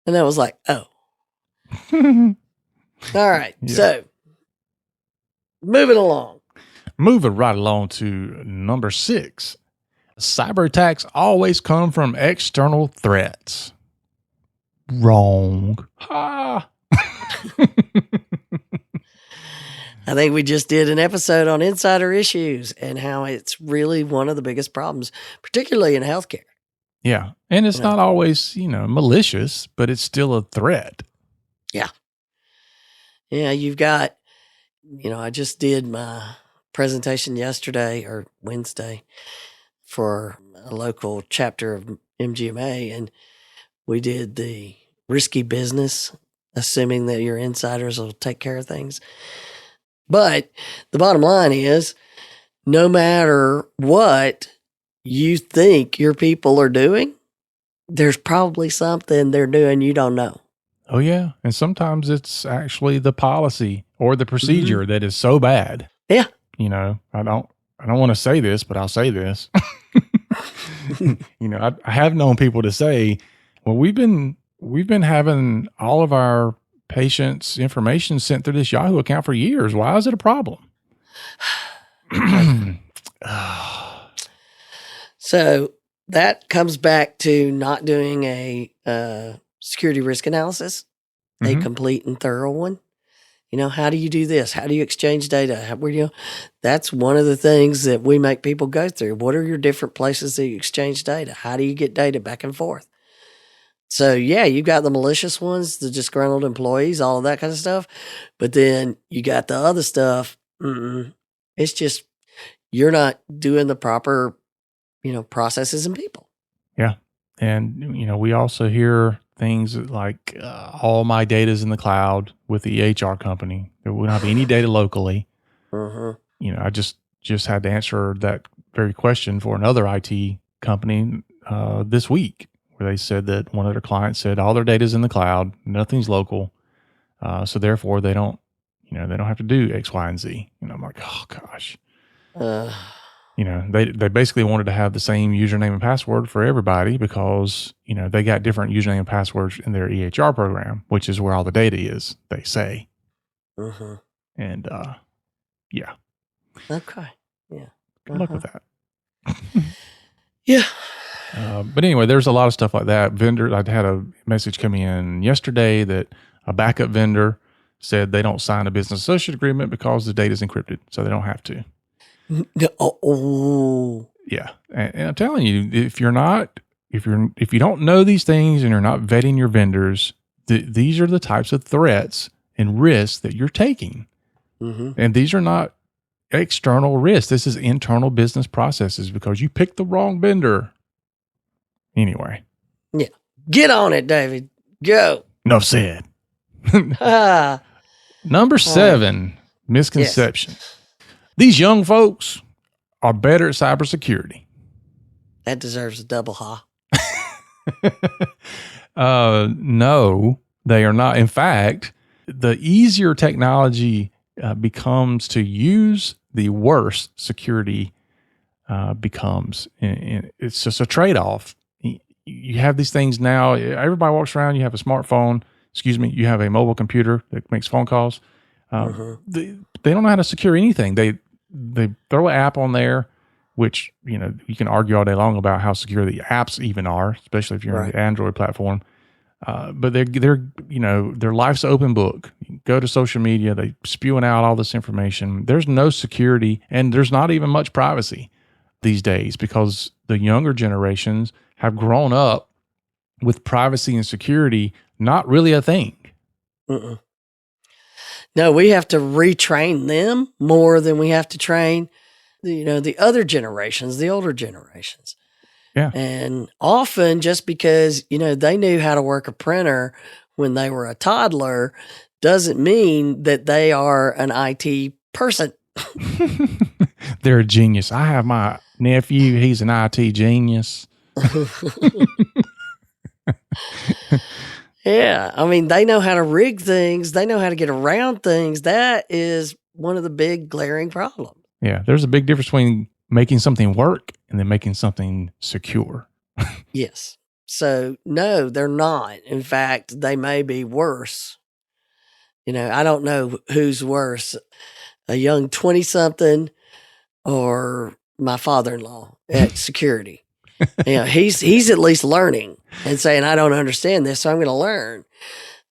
And I was like, oh. All right. Yeah. So, moving along. Moving right along to number 6. Cyber attacks always come from external threats. Wrong. Ha. I think we just did an episode on insider issues and how it's really one of the biggest problems, particularly in healthcare. Yeah. And it's not always, malicious, but it's still a threat. Yeah. Yeah. You've got, I just did my presentation yesterday or Wednesday for a local chapter of MGMA, and we did the risky business, assuming that your insiders will take care of things. But the bottom line is, no matter what you think your people are doing, there's probably something they're doing you don't know. Oh, yeah. And sometimes it's actually the policy or the procedure that is so bad. Yeah. I don't want to say this, but I'll say this. I have known people to say, well, we've been having all of our patients' information sent through this Yahoo account for years. Why is it a problem? So that comes back to not doing a security risk analysis, a complete and thorough one. How do you do this? How do you exchange data? That's one of the things that we make people go through. What are your different places that you exchange data? How do you get data back and forth? So, yeah, you've got the malicious ones, the disgruntled employees, all of that kind of stuff. But then you got the other stuff. It's just you're not doing the proper, processes and people. Yeah. And, we also hear things like all my data is in the cloud with the EHR company. There wouldn't have any data locally. I just had to answer that very question for another IT company this week, where they said that one of their clients said all their data is in the cloud, nothing's local, so therefore they don't have to do X, Y, and Z. I'm like, oh gosh. They basically wanted to have the same username and password for everybody because, they got different username and passwords in their EHR program, which is where all the data is, they say. And, yeah. Okay. Yeah. Good luck with that. Yeah. But anyway, there's a lot of stuff like that. Vendor, I had a message come in yesterday that a backup vendor said they don't sign a business associate agreement because the data is encrypted, so they don't have to. Oh. Yeah. And I'm telling you, if you don't know these things and you're not vetting your vendors, these are the types of threats and risks that you're taking. And these are not external risk. This is internal business processes because you picked the wrong vendor. Anyway. Yeah. Get on it, David. Go. Enough said. Ah, Number 7, misconception. These young folks are better at cybersecurity. that deserves a double ha. No, they are not. In fact, the easier technology becomes to use, the worse security becomes. And it's just a trade-off. You have these things now. Everybody walks around. You have a smartphone. You have a mobile computer that makes phone calls. They don't know how to secure anything. They throw an app on there, which, you can argue all day long about how secure the apps even are, especially if you're on the Android platform. But their life's an open book. You go to social media, they spewing out all this information. There's no security, and there's not even much privacy these days because the younger generations have grown up with privacy and security not really a thing. No, we have to retrain them more than we have to train, the other generations, the older generations. Yeah. And often just because, they knew how to work a printer when they were a toddler doesn't mean that they are an IT person. They're a genius. I have my nephew. He's an IT genius. Yeah. I mean, they know how to rig things. They know how to get around things. That is one of the big glaring problems. Yeah. There's a big difference between making something work and then making something secure. Yes. So, no, they're not. In fact, they may be worse. I don't know who's worse, a young 20-something or my father-in-law at security. He's at least learning and saying, I don't understand this, so I'm going to learn.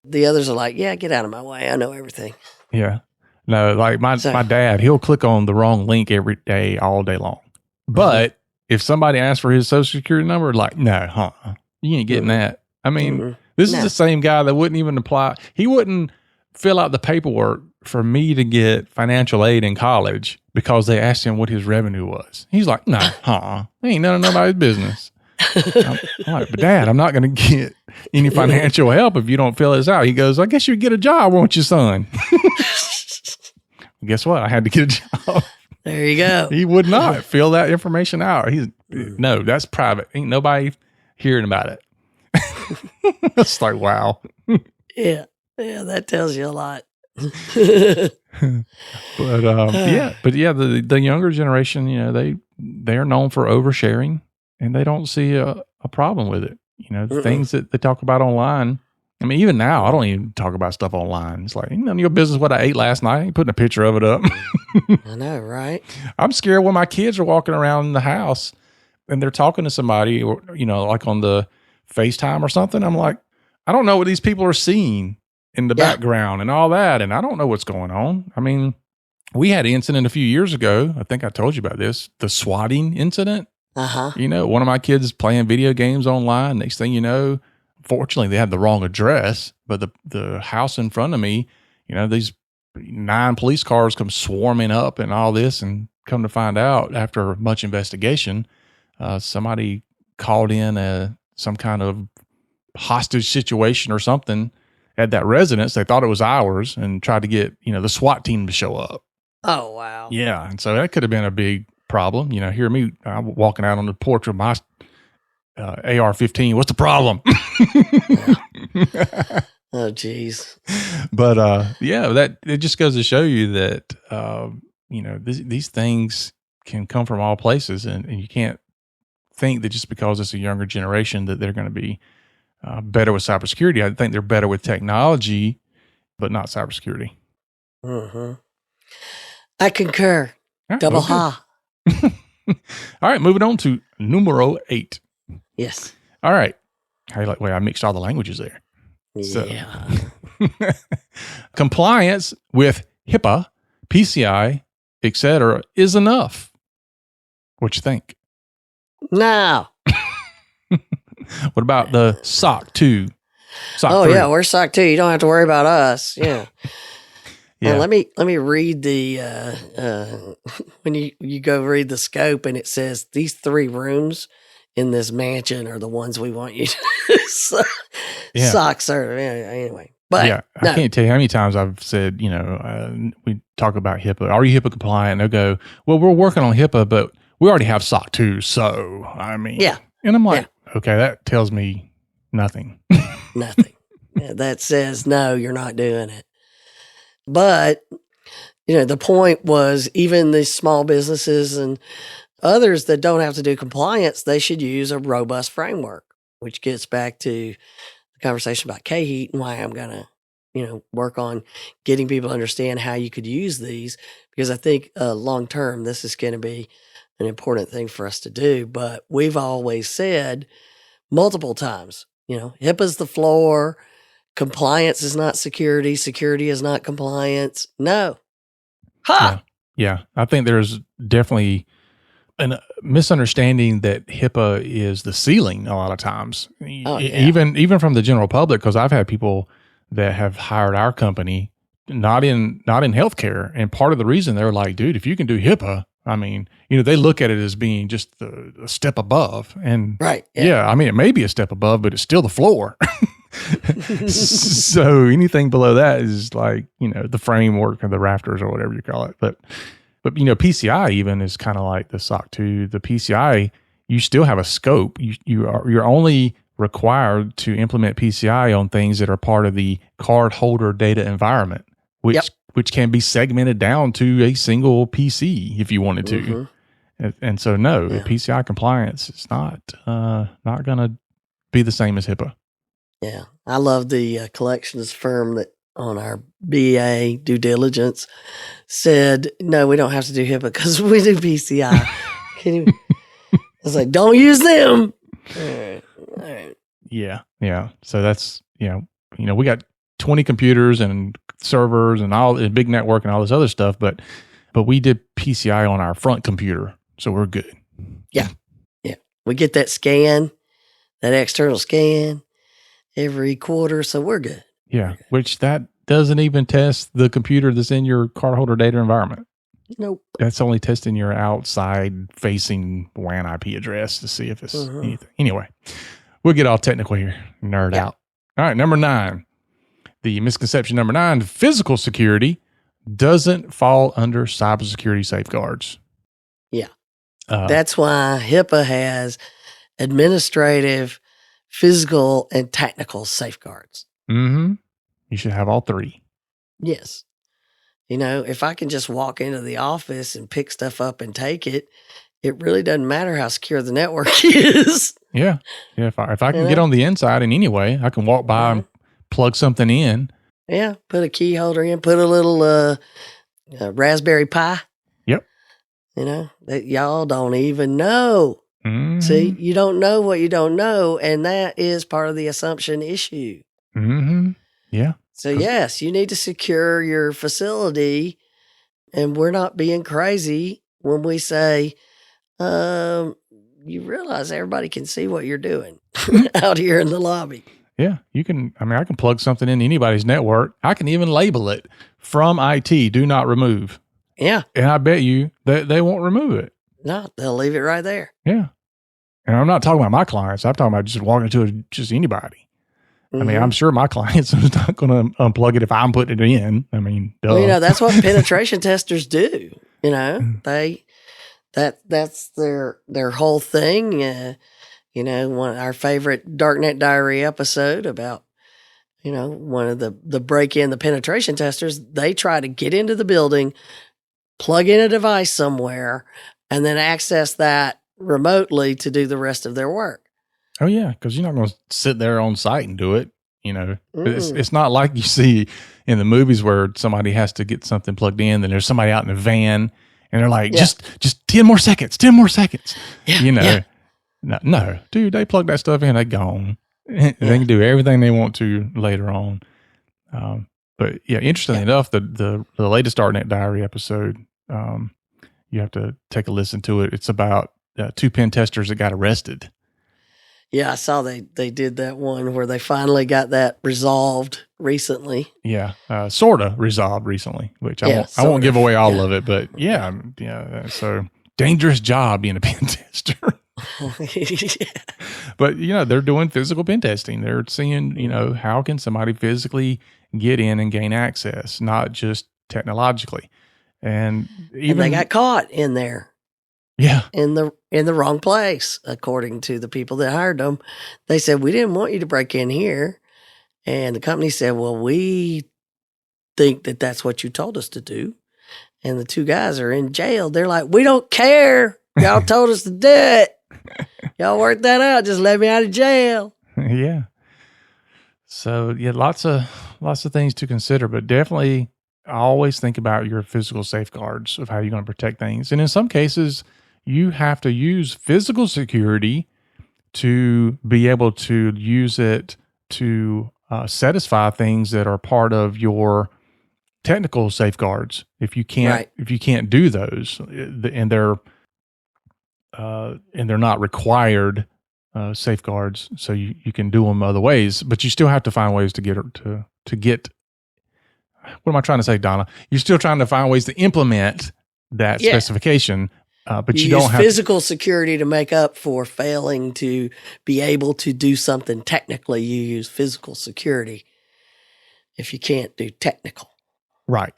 The others are like, yeah, get out of my way. I know everything. Yeah. No, like my dad, he'll click on the wrong link every day, all day long. But if somebody asks for his social security number, like, no, you ain't getting that. I mean, this is the same guy that wouldn't even apply. He wouldn't fill out the paperwork for me to get financial aid in college because they asked him what his revenue was. He's like, ain't none of nobody's business. I'm like, but Dad, I'm not going to get any financial help if you don't fill this out. He goes, I guess you'd get a job, won't you, son? Guess what? I had to get a job. There you go. He would not fill that information out. No, that's private. Ain't nobody hearing about it. It's like, wow. Yeah, that tells you a lot. But the younger generation, they are known for oversharing, and they don't see a problem with it. The things that they talk about online. I mean, even now, I don't even talk about stuff online. It's like, none of your business what I ate last night. I ain't putting a picture of it up. I know, right? I'm scared when my kids are walking around the house and they're talking to somebody, or like on the FaceTime or something. I'm like, I don't know what these people are seeing in the background and all that, and I don't know what's going on. I mean, we had an incident a few years ago. I think I told you about this, the swatting incident. One of my kids playing video games online. Next thing you know, fortunately, they had the wrong address, but the house in front of me, these 9 police cars come swarming up and all this, and come to find out after much investigation, somebody called in some kind of hostage situation or something at that residence. They thought it was ours and tried to get, the SWAT team to show up. Oh, wow. Yeah. And so that could have been a big problem. Hear me, I'm walking out on the porch with my AR-15. What's the problem? Oh, geez. But that it just goes to show you that these things can come from all places, and you can't think that just because it's a younger generation that they're going to be better with cybersecurity. I think they're better with technology, but not cybersecurity. I concur. Double ha. All right, moving on to numero 8. Yes. All right. I mixed all the languages there. Yeah. So, compliance with HIPAA, PCI, etc. is enough. What you think? No. What about the SOC 2? SOC 3? Yeah, we're SOC 2. You don't have to worry about us. Yeah. Yeah. Let me read the when you go read the scope, and it says these 3 rooms in this mansion are the ones we want you to Yeah. SOC serve. Anyway, but Yeah, I can't tell you how many times I've said, we talk about HIPAA. Are you HIPAA compliant? And they'll go, well, we're working on HIPAA, but we already have SOC 2. So, I mean, Yeah. And I'm like, okay, that tells me nothing. Nothing. That says, no, you're not doing it. But, the point was, even these small businesses and others that don't have to do compliance, they should use a robust framework, which gets back to the conversation about K-Heat and why I'm going to, work on getting people to understand how you could use these, because I think long term, this is going to be an important thing for us to do. But we've always said multiple times, HIPAA's the floor. Compliance is not security. Security is not compliance. No. Ha! Yeah. I think there's definitely a misunderstanding that HIPAA is the ceiling a lot of times, even from the general public, because I've had people that have hired our company not in healthcare, and part of the reason they're like, dude, if you can do HIPAA, I mean, they look at it as being just a step above, and right, I mean, it may be a step above, but it's still the floor. So anything below that is like, the framework or the rafters or whatever you call it. But PCI even is kind of like the SOC 2. The PCI, you still have a scope. You're only required to implement PCI on things that are part of the cardholder data environment, which can be segmented down to a single PC if you wanted to. Mm-hmm. And so PCI compliance is not going to be the same as HIPAA. Yeah, I love the collections firm that on our BA due diligence said, no, we don't have to do HIPAA because we do PCI. I was like, don't use them. All right. Yeah. So that's, we got 20 computers and servers and all a big network and all this other stuff, but we did PCI on our front computer. So we're good. Yeah. We get that scan, that external scan every quarter. So we're good. Yeah. Which that doesn't even test the computer that's in your cardholder data environment. Nope. That's only testing your outside facing WAN IP address to see if it's anything. Anyway, we'll get all technical here, nerd out. All right. Number 9, the misconception number 9, physical security doesn't fall under cybersecurity safeguards. Yeah. That's why HIPAA has administrative, physical, and technical safeguards. Mm-hmm. You should have all 3. Yes. If I can just walk into the office and pick stuff up and take it, it really doesn't matter how secure the network is. Yeah. If I can get on the inside in any way, I can walk by and plug something in. Yeah. Put a key holder in, put a little Raspberry Pi. Yep. That y'all don't even know. Mm-hmm. See, you don't know what you don't know, and that is part of the assumption issue. Mm-hmm. Yeah. So yes, you need to secure your facility, and we're not being crazy when we say, you realize everybody can see what you're doing out here in the lobby. Yeah, I can plug something in anybody's network. I can even label it from IT, do not remove. Yeah. And I bet you that they won't remove it. No, they'll leave it right there. Yeah. And I'm not talking about my clients. I'm talking about just walking to just anybody. Mm-hmm. I mean, I'm sure my clients are not going to unplug it if I'm putting it in. I mean, duh. Well, that's what penetration testers do. That's their whole thing. One of our favorite Darknet Diary episode about, one of the break-in, the penetration testers, they try to get into the building, plug in a device somewhere, and then access that remotely to do the rest of their work. Oh yeah, because you're not going to sit there on site and do it. It's not like you see in the movies where somebody has to get something plugged in, then there's somebody out in a van, and they're like, just 10 more seconds. Yeah. No, dude, they plug that stuff in, they gone. They can do everything they want to later on. But yeah, interestingly enough, the latest Darknet Diary episode, you have to take a listen to it. It's about 2 pen testers that got arrested. Yeah, I saw they did that one where they finally got that resolved recently. Yeah, sort of resolved recently, which I Yeah, won't sort give of, away all yeah. of it, but yeah. So dangerous job being a pen tester. But they're doing physical pen testing. They're seeing, how can somebody physically get in and gain access, not just technologically. And And they got caught in there. Yeah. In the wrong place, according to the people that hired them. They said, we didn't want you to break in here. And the company said, well, we think that that's what you told us to do. And the two guys are in jail. They're like, we don't care. Y'all told us to do it. Y'all work that out. Just let me out of jail. Yeah. So yeah, lots of things to consider, but definitely always think about your physical safeguards of how you're going to protect things. And in some cases, you have to use physical security to be able to use it to satisfy things that are part of your technical safeguards. If you can't do those, and they're not required safeguards, so you can do them other ways, but you still have to find ways to get. What am I trying to say, Donna? You're still trying to find ways to implement that specification, but you don't have physical security to make up for failing to be able to do something technically. You use physical security if you can't do technical. Right.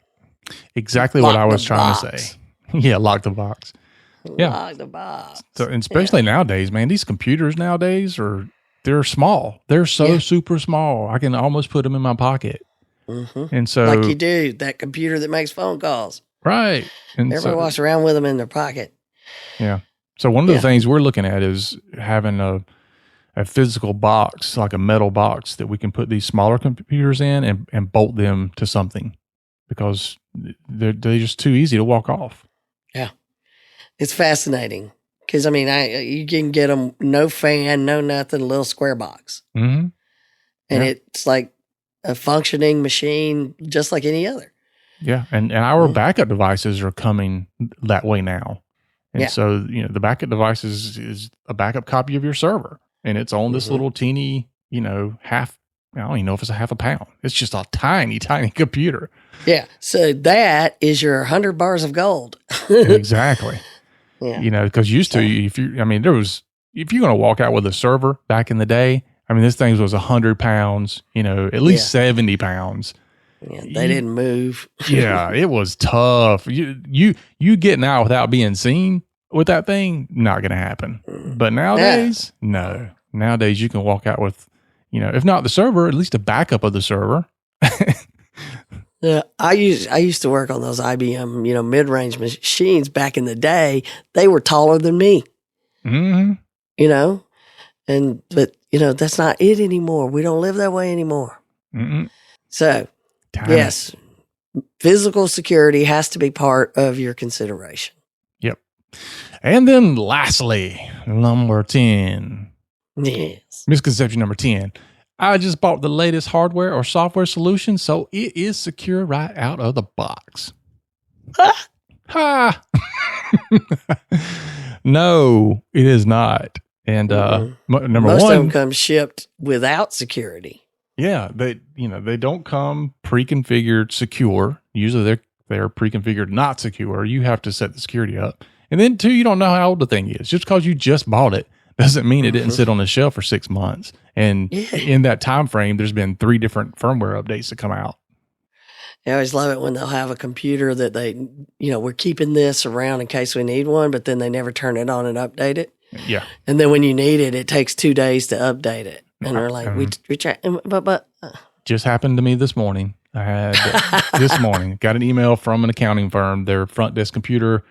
Exactly what I was trying to say. Yeah, lock the box. Lock the box. So, and especially nowadays, man, these computers nowadays they're small. They're so super small. I can almost put them in my pocket. Mm-hmm. And so, like you do, that computer that makes phone calls. Right. And everybody walks around with them in their pocket. Yeah. So one of the things we're looking at is having a physical box, like a metal box that we can put these smaller computers in and bolt them to something, because they're just too easy to walk off. Yeah. It's fascinating because, you can get them no fan, no nothing, a little square box. Mm-hmm. And it's like a functioning machine just like any other. Yeah. And our backup devices are coming that way now. And so, the backup device is a backup copy of your server. And it's on this little teeny, half, I don't even know if it's a half a pound. It's just a tiny, tiny computer. Yeah. So that is your 100 bars of gold. Exactly. Yeah. Because if you're going to walk out with a server back in the day, this thing was 100 pounds, at least 70 pounds. Yeah, they didn't move. Yeah, it was tough. You getting out without being seen with that thing, not going to happen. But nowadays, no. Nowadays, you can walk out with, if not the server, at least a backup of the server. Yeah, I used to work on those IBM, mid-range machines back in the day. They were taller than me. Mm-hmm. But that's not it anymore. We don't live that way anymore. Mm-mm. So, yes, physical security has to be part of your consideration. Yep. And then lastly, number 10. Yes. Misconception number 10. I just bought the latest hardware or software solution, so it is secure right out of the box. Ha! No, it is not. And number Most one, of them come shipped without security. Yeah, they don't come pre-configured secure. Usually they're pre-configured not secure. You have to set the security up. And then 2, you don't know how old the thing is. Just because you just bought it doesn't mean it didn't sit on the shelf for 6 months. And in that time frame, there's been 3 different firmware updates that come out. I always love it when they'll have a computer that we're keeping this around in case we need one, but then they never turn it on and update it. Yeah. And then when you need it, it takes 2 days to update it. And they're like, we try, but. Just happened to me this morning. I had this morning, got an email from an accounting firm. Their front desk computer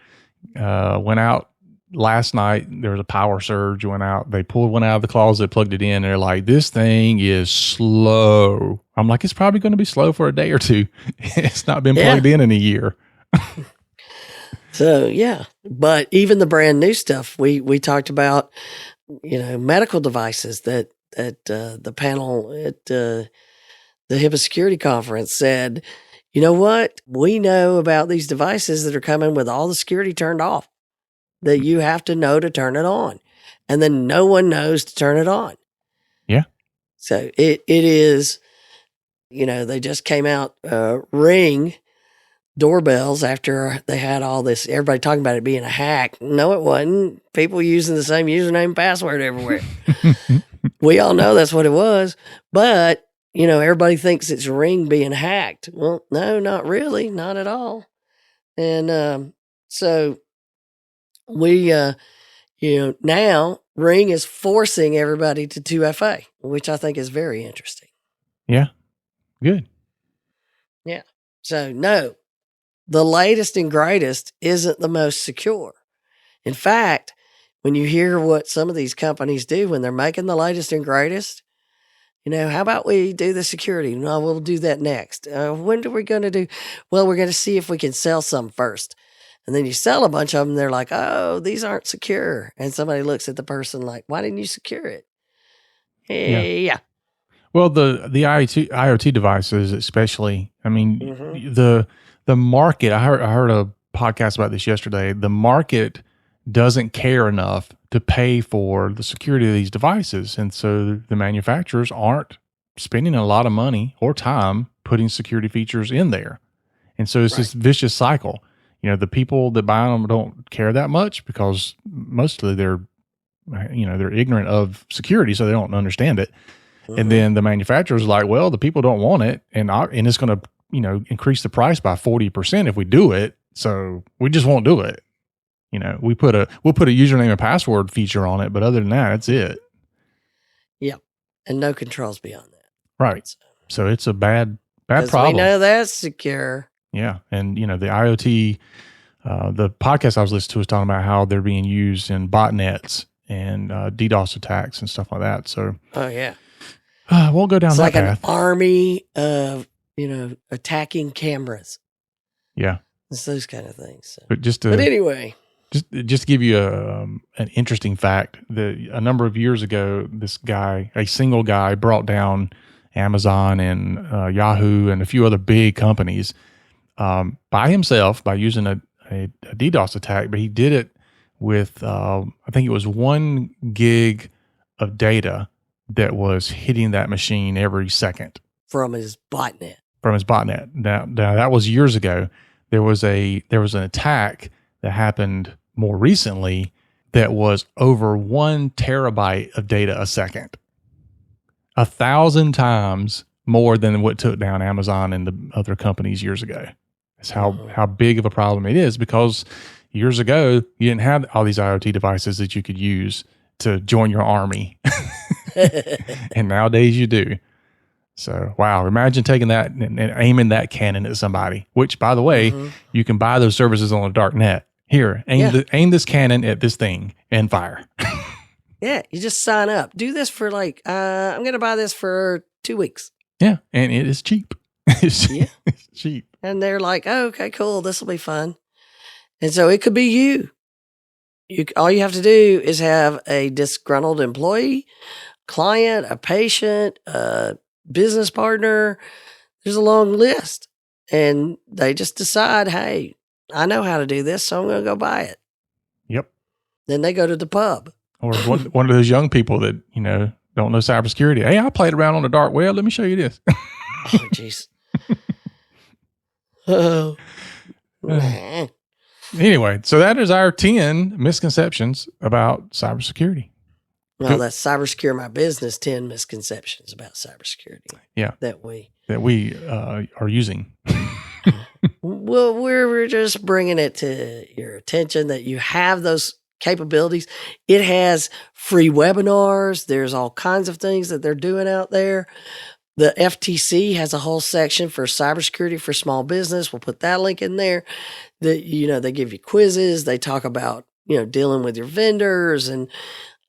went out last night. There was a power surge, went out. They pulled one out of the closet, plugged it in. And they're like, this thing is slow. I'm like, it's probably going to be slow for a day or 2. It's not been plugged in a year. So, yeah. But even the brand new stuff, we talked about, medical devices that the panel at the HIPAA Security Conference said, you know what? We know about these devices that are coming with all the security turned off, that you have to know to turn it on. and then no one knows to turn it on. Yeah. So it is, they just came out Ring doorbells after they had all this, everybody talking about it being a hack. No, it wasn't. People using the same username and password everywhere. We all know that's what it was. But, everybody thinks it's Ring being hacked. Well, no, not really. Not at all. And so we, now Ring is forcing everybody to 2FA, which I think is very interesting. Yeah. Good. Yeah. So, no, the latest and greatest isn't the most secure. In fact, when you hear what some of these companies do when they're making the latest and greatest, how about we do the security? No, we'll do that next. When are we going to do? Well, we're going to see if we can sell some first. And then you sell a bunch of them. They're like, oh, these aren't secure. And somebody looks at the person like, why didn't you secure it? Yeah. Well, the IoT devices, especially, I mean, the market, I heard a podcast about this yesterday. The market doesn't care enough to pay for the security of these devices. And so the manufacturers aren't spending a lot of money or time putting security features in there. And so it's this vicious cycle. The people that buy them don't care that much because mostly they're ignorant of security, so they don't understand it. And then the manufacturer's like, well, the people don't want it, and it's going to, increase the price by 40% if we do it. So we just won't do it. We'll put a username and password feature on it, but other than that, that's it. Yep. And no controls beyond that. Right. So it's a bad problem. We know that's secure. Yeah. And, the IoT, the podcast I was listening to was talking about how they're being used in botnets and DDoS attacks and stuff like that. So, oh, yeah. Won't go down that path. It's like an army of, attacking cameras. Yeah. It's those kind of things. So. But anyway. Just to give you an interesting fact, a number of years ago, a single guy brought down Amazon and Yahoo and a few other big companies by himself by using a DDoS attack, but he did it with, I think it was 1 gig of data that was hitting that machine every second. From his botnet. Now that was years ago. There was an attack that happened more recently that was over 1 terabyte of data a second. 1,000 times more than what took down Amazon and the other companies years ago. That's how big of a problem it is, because years ago, you didn't have all these IoT devices that you could use to join your army. And nowadays you do. So, wow, imagine taking that and aiming that cannon at somebody, which, by the way, you can buy those services on the dark net. Here, aim this cannon at this thing and fire. Yeah, you just sign up. Do this for I'm going to buy this for 2 weeks. Yeah, and it is cheap. It's cheap. And they're like, oh, okay, cool, this will be fun. And so it could be you. All you have to do is have a disgruntled employee, client, a patient, a business partner. There's a long list. And they just decide, hey, I know how to do this, so I'm going to go buy it. Yep. Then they go to the pub. Or one of those young people that, don't know cybersecurity. Hey, I played around on the dark web. Let me show you this. Oh, jeez. Oh. Anyway, so that is our 10 misconceptions about cybersecurity. Well, that's Cybersecure My Business, 10 misconceptions about cybersecurity. Yeah. That we are using. Well, we're just bringing it to your attention that you have those capabilities. It has free webinars. There's all kinds of things that they're doing out there. The FTC has a whole section for cybersecurity for small business. We'll put that link in there. They give you quizzes. They talk about, dealing with your vendors and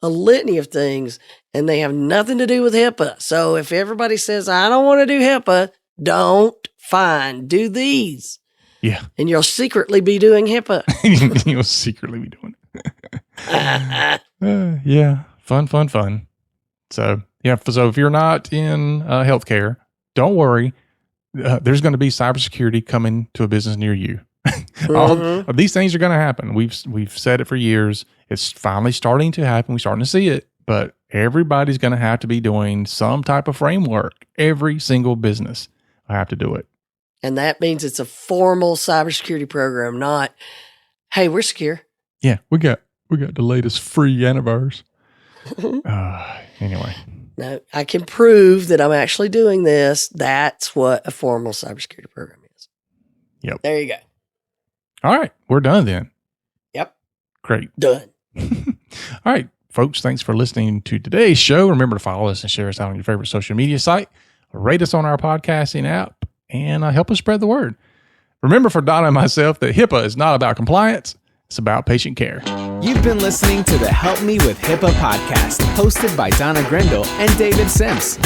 a litany of things, and they have nothing to do with HIPAA. So if everybody says, I don't want to do HIPAA, don't. Fine, do these. Yeah. And you'll secretly be doing HIPAA. You'll secretly be doing it. Yeah. Fun. So, yeah. So if you're not in healthcare, don't worry. There's going to be cybersecurity coming to a business near you. All, these things are going to happen. We've said it for years. It's finally starting to happen. We're starting to see it, but everybody's going to have to be doing some type of framework. Every single business will have to do it. And that means it's a formal cybersecurity program, not, hey, we're secure. Yeah, we got the latest free antivirus. Anyway. No, I can prove that I'm actually doing this. That's what a formal cybersecurity program is. Yep. There you go. All right. We're done then. Yep. Great. Done. All right, folks. Thanks for listening to today's show. Remember to follow us and share us out on your favorite social media site. Rate us on our podcasting app and help us spread the word. Remember for Donna and myself that HIPAA is not about compliance. It's about patient care. You've been listening to the Help Me with HIPAA podcast, hosted by Donna Grindle and David Sims.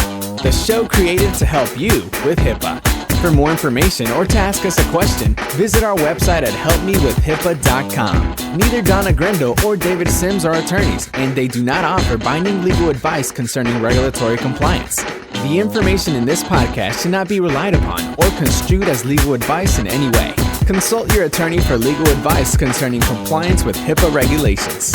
The show created to help you with HIPAA. For more information or to ask us a question, visit our website at helpmewithhipaa.com. Neither Donna Grindle or David Sims are attorneys, and they do not offer binding legal advice concerning regulatory compliance. The information in this podcast should not be relied upon or construed as legal advice in any way. Consult your attorney for legal advice concerning compliance with HIPAA regulations.